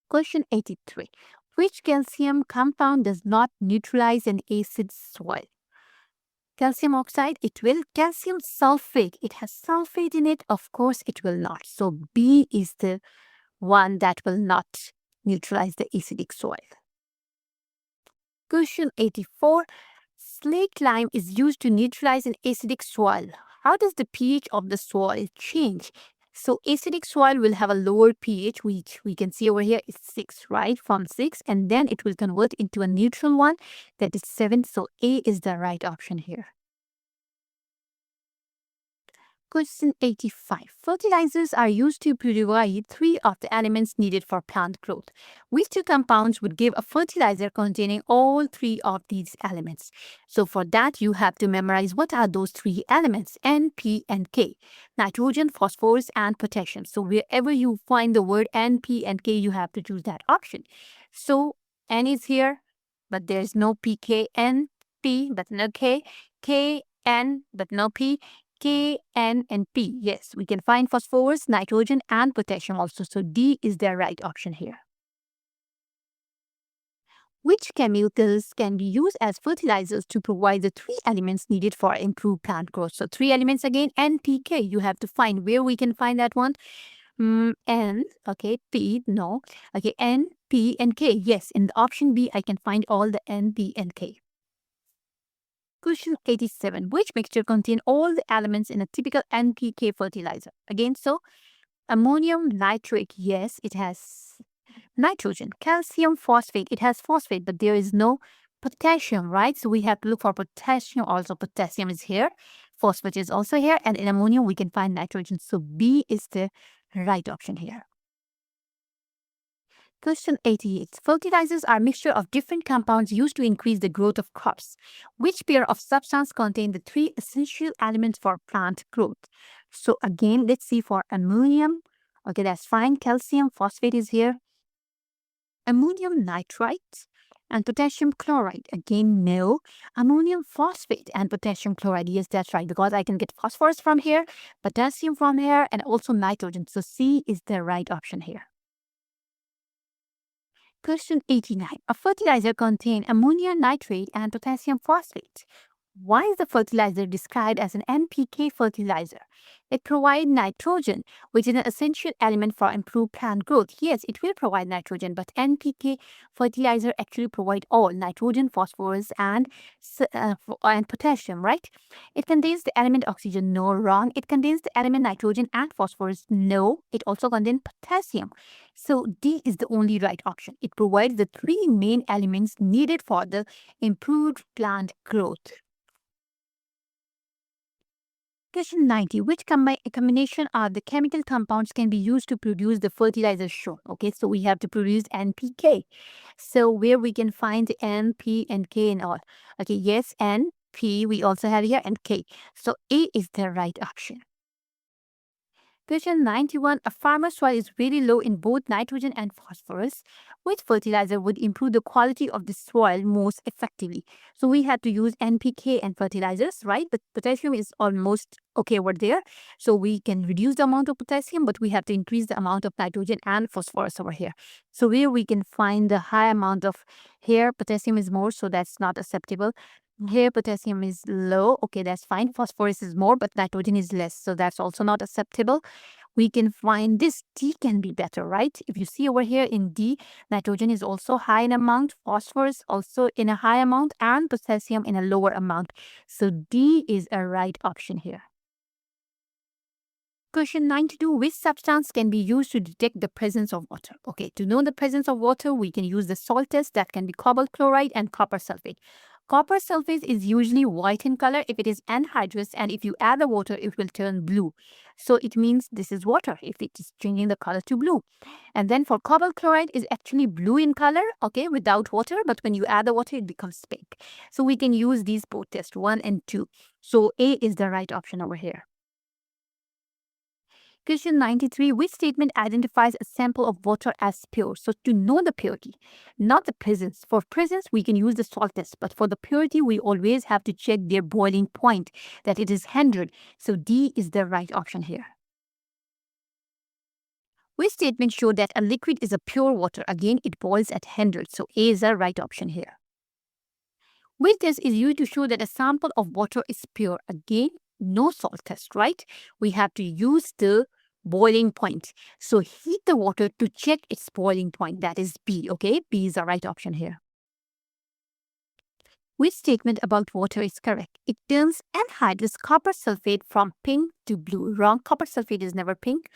Question 83. Which calcium compound does not neutralize an acid soil? Calcium oxide, it will. Calcium sulfate, it has sulfate in it. Of course, it will not. So B is the one that will not neutralize the acidic soil. Question 84. Slaked lime is used to neutralize an acidic soil. How does the pH of the soil change? So acidic soil will have a lower pH, which we can see over here is 6, right? From 6, and then it will convert into a neutral one that is 7. So A is the right option here. Question 85. Fertilizers are used to provide 3 of the elements needed for plant growth. Which two compounds would give a fertilizer containing all 3 of these elements? So for that, you have to memorize what are those 3 elements, N, P, and K. Nitrogen, phosphorus, and potassium. So wherever you find the word N, P, and K, you have to choose that option. So N is here, but there's no P, K, N, P, but no K, K, N, but no P, K, N, and P. Yes, we can find phosphorus, nitrogen, and potassium also. So D is the right option here. Which chemicals can be used as fertilizers to provide the 3 elements needed for improved plant growth? So 3 elements again, NPK. You have to find where we can find that one. N, okay, P, no. Okay, N, P, and K. Yes, in the option B, I can find all the N, P, and K. Question 87. Which mixture contain all the elements in a typical NPK fertilizer? Again, so ammonium nitrate, yes, it has nitrogen. Calcium phosphate, it has phosphate, but there is no potassium, right? So we have to look for potassium also. Potassium is here. Phosphate is also here. And in ammonium, we can find nitrogen. So B is the right option here. Question 88. Fertilizers are a mixture of different compounds used to increase the growth of crops. Which pair of substances contain the 3 essential elements for plant growth? So again, let's see for ammonium. Okay, that's fine. Calcium phosphate is here. Ammonium nitrite and potassium chloride. Again, no. Ammonium phosphate and potassium chloride. Yes, that's right, because I can get phosphorus from here, potassium from here, and also nitrogen. So C is the right option here. Question 89. A fertilizer contains ammonium nitrate and potassium phosphate. Why is the fertilizer described as an NPK fertilizer? It provides nitrogen, which is an essential element for improved plant growth. Yes, it will provide nitrogen, but NPK fertilizer actually provide all nitrogen, phosphorus, and potassium, right? It contains the element oxygen. No, wrong. It contains the element nitrogen and phosphorus. No, it also contains potassium. So D is the only right option. It provides the 3 main elements needed for the improved plant growth. Question 90. Which combination of the chemical compounds can be used to produce the fertilizer shown? Okay, so we have to produce NPK. So where we can find the N, P, and K and all. Okay, yes, N, P, we also have here, and K. So A is the right option. Question 91. A farmer's soil is very low in both nitrogen and phosphorus. Which fertilizer would improve the quality of the soil most effectively? So we had to use NPK and fertilizers, right? But potassium is almost okay over there. So we can reduce the amount of potassium, but we have to increase the amount of nitrogen and phosphorus over here. So where we can find the high amount of here, potassium is more, so that's not acceptable. Here, potassium is low. Okay, that's fine. Phosphorus is more, but nitrogen is less. So that's also not acceptable. We can find this D can be better, right? If you see over here in D, nitrogen is also high in amount, phosphorus also in a high amount, and potassium in a lower amount. So D is a right option here. Question 92. Which substance can be used to detect the presence of water? Okay, to know the presence of water, we can use the salt test. That can be cobalt chloride and copper sulfate. Copper sulfate is usually white in color if it is anhydrous, and if you add the water, it will turn blue. So it means this is water if it is changing the color to blue. And then for cobalt chloride is actually blue in color, okay, without water, but when you add the water, it becomes pink. So we can use these both tests, 1 and 2. So A is the right option over here. Question 93. Which statement identifies a sample of water as pure? So to know the purity, not the presence. For presence, we can use the salt test. But for the purity, we always have to check their boiling point, that it is 100. So D is the right option here. Which statement shows that a liquid is a pure water? Again, it boils at 100. So A is the right option here. Which test is used to show that a sample of water is pure? Again, no salt test, right? We have to use the boiling point. So heat the water to check its boiling point. That is B, okay? B is the right option here. Which statement about water is correct? It turns anhydrous copper sulfate from pink to blue. Wrong. Copper sulfate is never pink.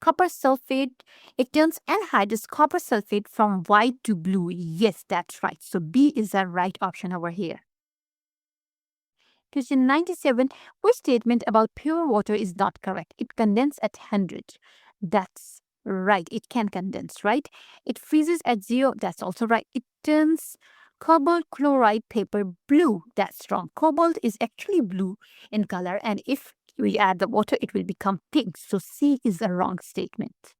Copper sulfate, it turns anhydrous copper sulfate from white to blue. Yes, that's right. So B is the right option over here. Question 97. Which statement about pure water is not correct? It condenses at 100. That's right. It can condense, right? It freezes at 0. That's also right. It turns cobalt chloride paper blue. That's wrong. Cobalt is actually blue in color, and if we add the water, it will become pink. So C is a wrong statement.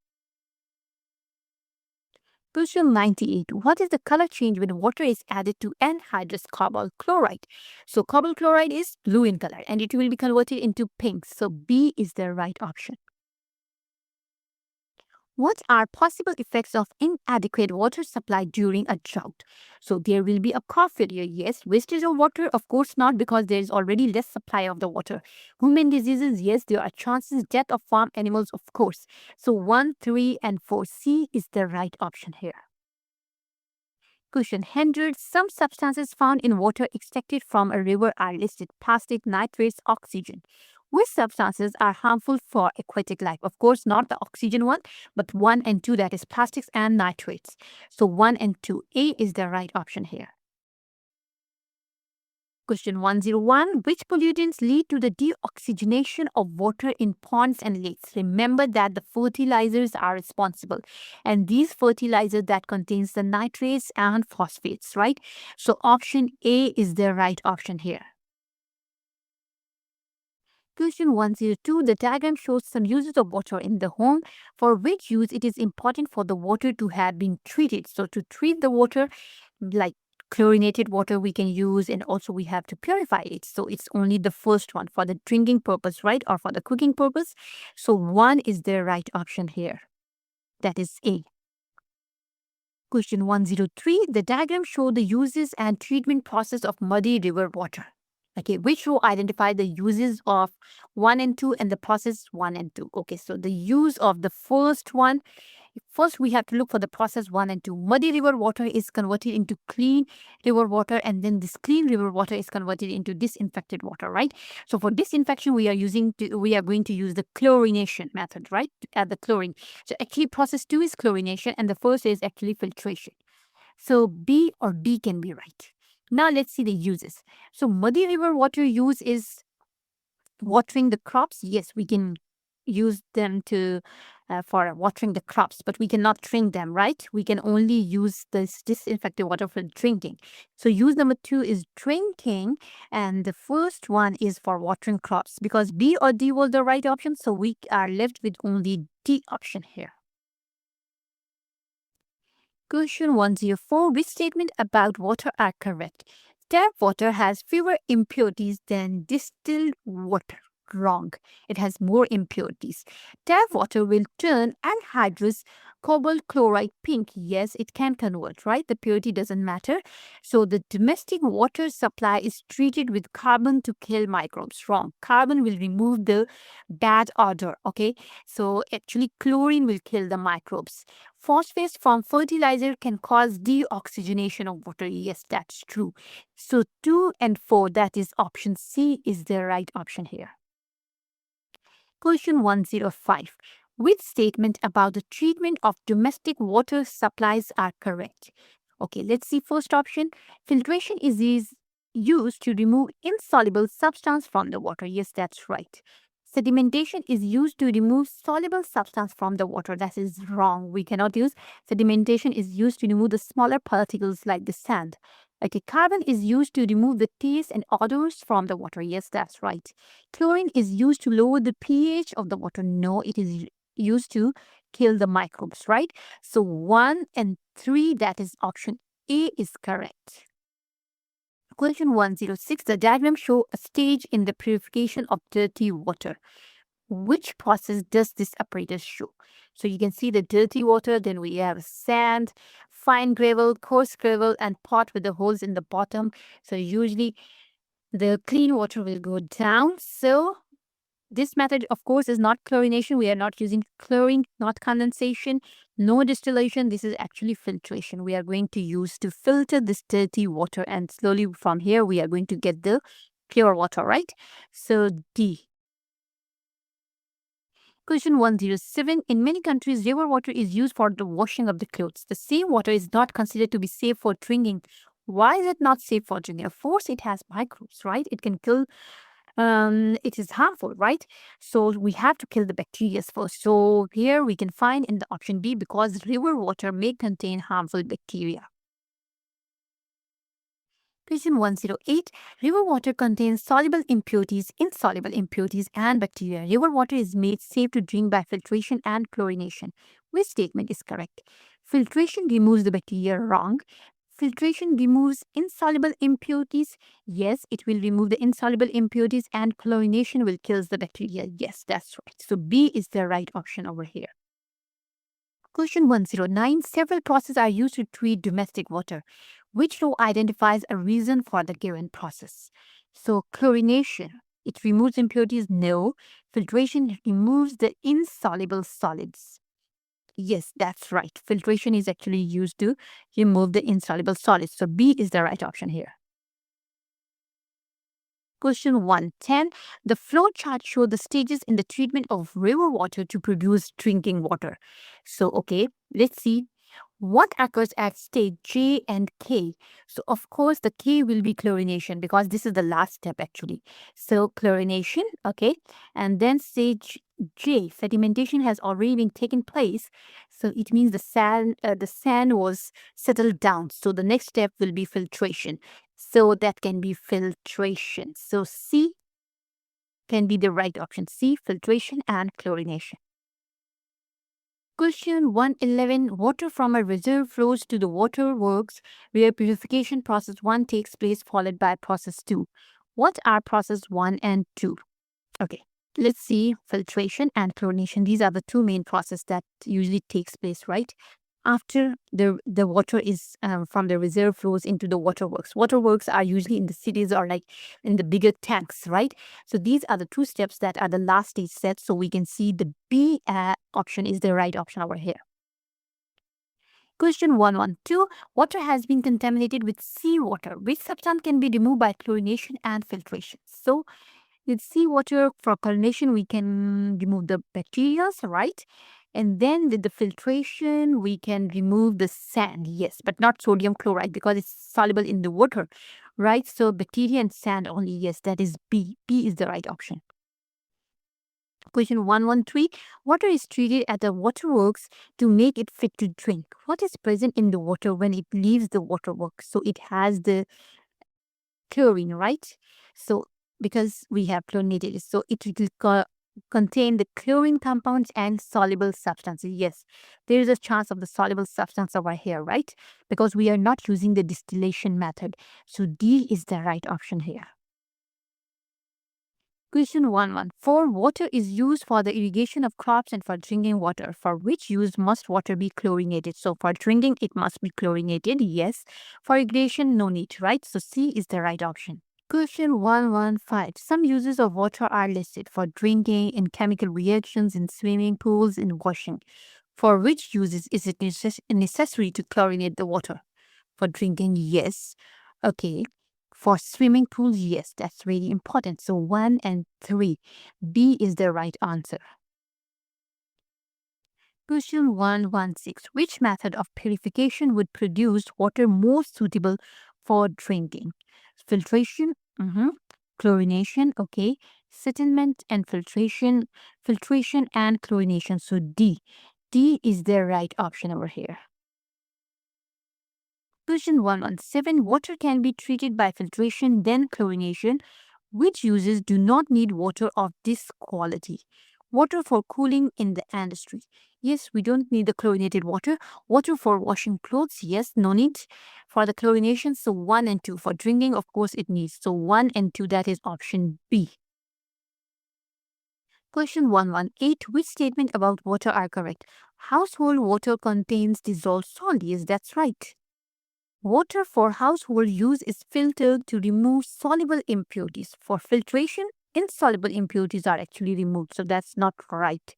Question 98. What is the color change when water is added to anhydrous cobalt chloride? So cobalt chloride is blue in color and it will be converted into pink. So B is the right option. What are possible effects of inadequate water supply during a drought? So there will be a crop failure. Yes. Wastage of water? Of course not, because there is already less supply of the water. Human diseases? Yes, there are chances. Death of farm animals? Of course. So 1, 3, and 4. C is the right option here. Question 100. Some substances found in water extracted from a river are listed: plastic, nitrates, oxygen. Which substances are harmful for aquatic life? Of course, not the oxygen one, but 1 and 2, that is plastics and nitrates. So 1 and 2. A is the right option here. Question 101. Which pollutants lead to the deoxygenation of water in ponds and lakes? Remember that the fertilizers are responsible. And these fertilizers that contains the nitrates and phosphates, right? So option A is the right option here. Question 102. The diagram shows some uses of water in the home, for which use it is important for the water to have been treated. So to treat the water, like chlorinated water we can use, and also we have to purify it. So it's only the first one for the drinking purpose, right? Or for the cooking purpose. So 1 is the right option here. That is A. Question 103. The diagram shows the uses and treatment process of muddy river water. Okay, which row identify the uses of 1 and 2 and the process 1 and 2? Okay, so the use of the first one, first we have to look for the process 1 and 2. Muddy river water is converted into clean river water, and then this clean river water is converted into disinfected water, right? So for disinfection, we are going to use the chlorination method, right? To add the chlorine. So actually process 2 is chlorination, and the first is actually filtration. So B or D can be right. Now let's see the uses. So muddy river water use is watering the crops. Yes, we can use them to for watering the crops, but we cannot drink them, right? We can only use this disinfected water for drinking. So use number 2 is drinking, and the first one is for watering crops, because B or D was the right option. So we are left with only D option here. Question 104. Which statement about water are correct? Tap water has fewer impurities than distilled water. Wrong. It has more impurities. Tap water will turn anhydrous cobalt chloride pink. Yes, it can convert, right? The purity doesn't matter. So the domestic water supply is treated with carbon to kill microbes. Wrong. Carbon will remove the bad odor. Okay. So actually chlorine will kill the microbes. Phosphates from fertilizer can cause deoxygenation of water. Yes, that's true. So 2 and 4, that is option C, is the right option here. Question 105. Which statement about the treatment of domestic water supplies are correct? Okay, let's see first option. Filtration is used to remove insoluble substance from the water. Yes, that's right. Sedimentation is used to remove soluble substance from the water. That is wrong. We cannot use sedimentation is used to remove the smaller particles like the sand. Okay, carbon is used to remove the taste and odors from the water. Yes, that's right. Chlorine is used to lower the pH of the water. No, it is used to kill the microbes, right? So 1 and 3, that is option A, is correct. Question 106. The diagram shows a stage in the purification of dirty water. Which process does this apparatus show? So you can see the dirty water, then we have sand, fine gravel, coarse gravel, and pot with the holes in the bottom. So usually the clean water will go down. So this method, of course, is not chlorination. We are not using chlorine, not condensation, no distillation. This is actually filtration. We are going to use to filter this dirty water, and slowly from here, we are going to get the pure water, right? So D. Question 107. In many countries, river water is used for the washing of the clothes. The same water is not considered to be safe for drinking. Why is it not safe for drinking? Of course, it has microbes, right? It can kill, it is harmful, right? So we have to kill the bacteria first. So here we can find in the option B, because river water may contain harmful bacteria. Question 108. River water contains soluble impurities, insoluble impurities, and bacteria. River water is made safe to drink by filtration and chlorination. Which statement is correct? Filtration removes the bacteria. Wrong. Filtration removes insoluble impurities. Yes, it will remove the insoluble impurities, and chlorination will kill the bacteria. Yes, that's right. So B is the right option over here. Question 109. Several processes are used to treat domestic water. Which law identifies a reason for the given process? So, chlorination, it removes impurities? No. Filtration removes the insoluble solids. Yes, that's right. Filtration is actually used to remove the insoluble solids. So, B is the right option here. Question 110. The flow chart shows the stages in the treatment of river water to produce drinking water. So, okay, let's see what occurs at stage J and K. So, of course, the K will be chlorination because this is the last step actually. So, chlorination, okay, and then stage J, sedimentation has already been taken place. So, it means the sand was settled down. So, the next step will be filtration. So, that can be filtration. So, C can be the right option. C, filtration and chlorination. Question 111. Water from a reserve flows to the waterworks where purification process 1 takes place followed by process 2. What are process 1 and 2? Okay, let's see filtration and chlorination. These are the two main processes that usually takes place, right? After the water is from the reserve flows into the waterworks. Waterworks are usually in the cities or like in the bigger tanks, right? So these are the two steps that are the last stage steps. So we can see the B option is the right option over here. Question 112. Water has been contaminated with seawater. Which substance can be removed by chlorination and filtration? So with seawater, for chlorination, we can remove the bacteria, right? And then with the filtration, we can remove the sand, yes, but not sodium chloride because it's soluble in the water, right? So bacteria and sand only, yes, that is B. B is the right option. Question 113. Water is treated at the waterworks to make it fit to drink. What is present in the water when it leaves the waterworks? So it has the chlorine, right? So because we have chlorinated it, so it will contain the chlorine compounds and soluble substances. Yes, there is a chance of the soluble substance over here, right? Because we are not using the distillation method. So D is the right option here. Question 114. Water is used for the irrigation of crops and for drinking water. For which use must water be chlorinated? So for drinking, it must be chlorinated. Yes. For irrigation, no need, right? So C is the right option. Question 115. Some uses of water are listed for drinking, in chemical reactions, in swimming pools, in washing. For which uses is it necessary to chlorinate the water? For drinking, yes. Okay. For swimming pools, yes, that's really important. So 1 and 3. B is the right answer. Question 116. Which method of purification would produce water more suitable for drinking? Filtration, chlorination, okay. Settlement and filtration and chlorination. So D. D is the right option over here. Question 117. Water can be treated by filtration, then chlorination. Which uses do not need water of this quality? Water for cooling in the industry. Yes, we don't need the chlorinated water. Water for washing clothes. Yes, no need for the chlorination. So 1 and 2. For drinking, of course, it needs. So 1 and 2, that is option B. Question 118. Which statement about water are correct? Household water contains dissolved salt. Yes, that's right. Water for household use is filtered to remove soluble impurities. For filtration, insoluble impurities are actually removed, so that's not right.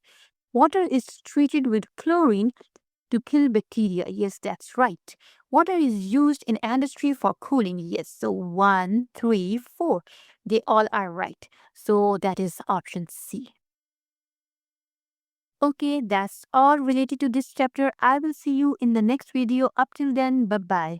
Water is treated with chlorine to kill bacteria. Yes, that's right. Water is used in industry for cooling. Yes, so 1, 3, 4. They all are right. So that is option C. Okay, that's all related to this chapter. I will see you in the next video. Up till then, bye-bye.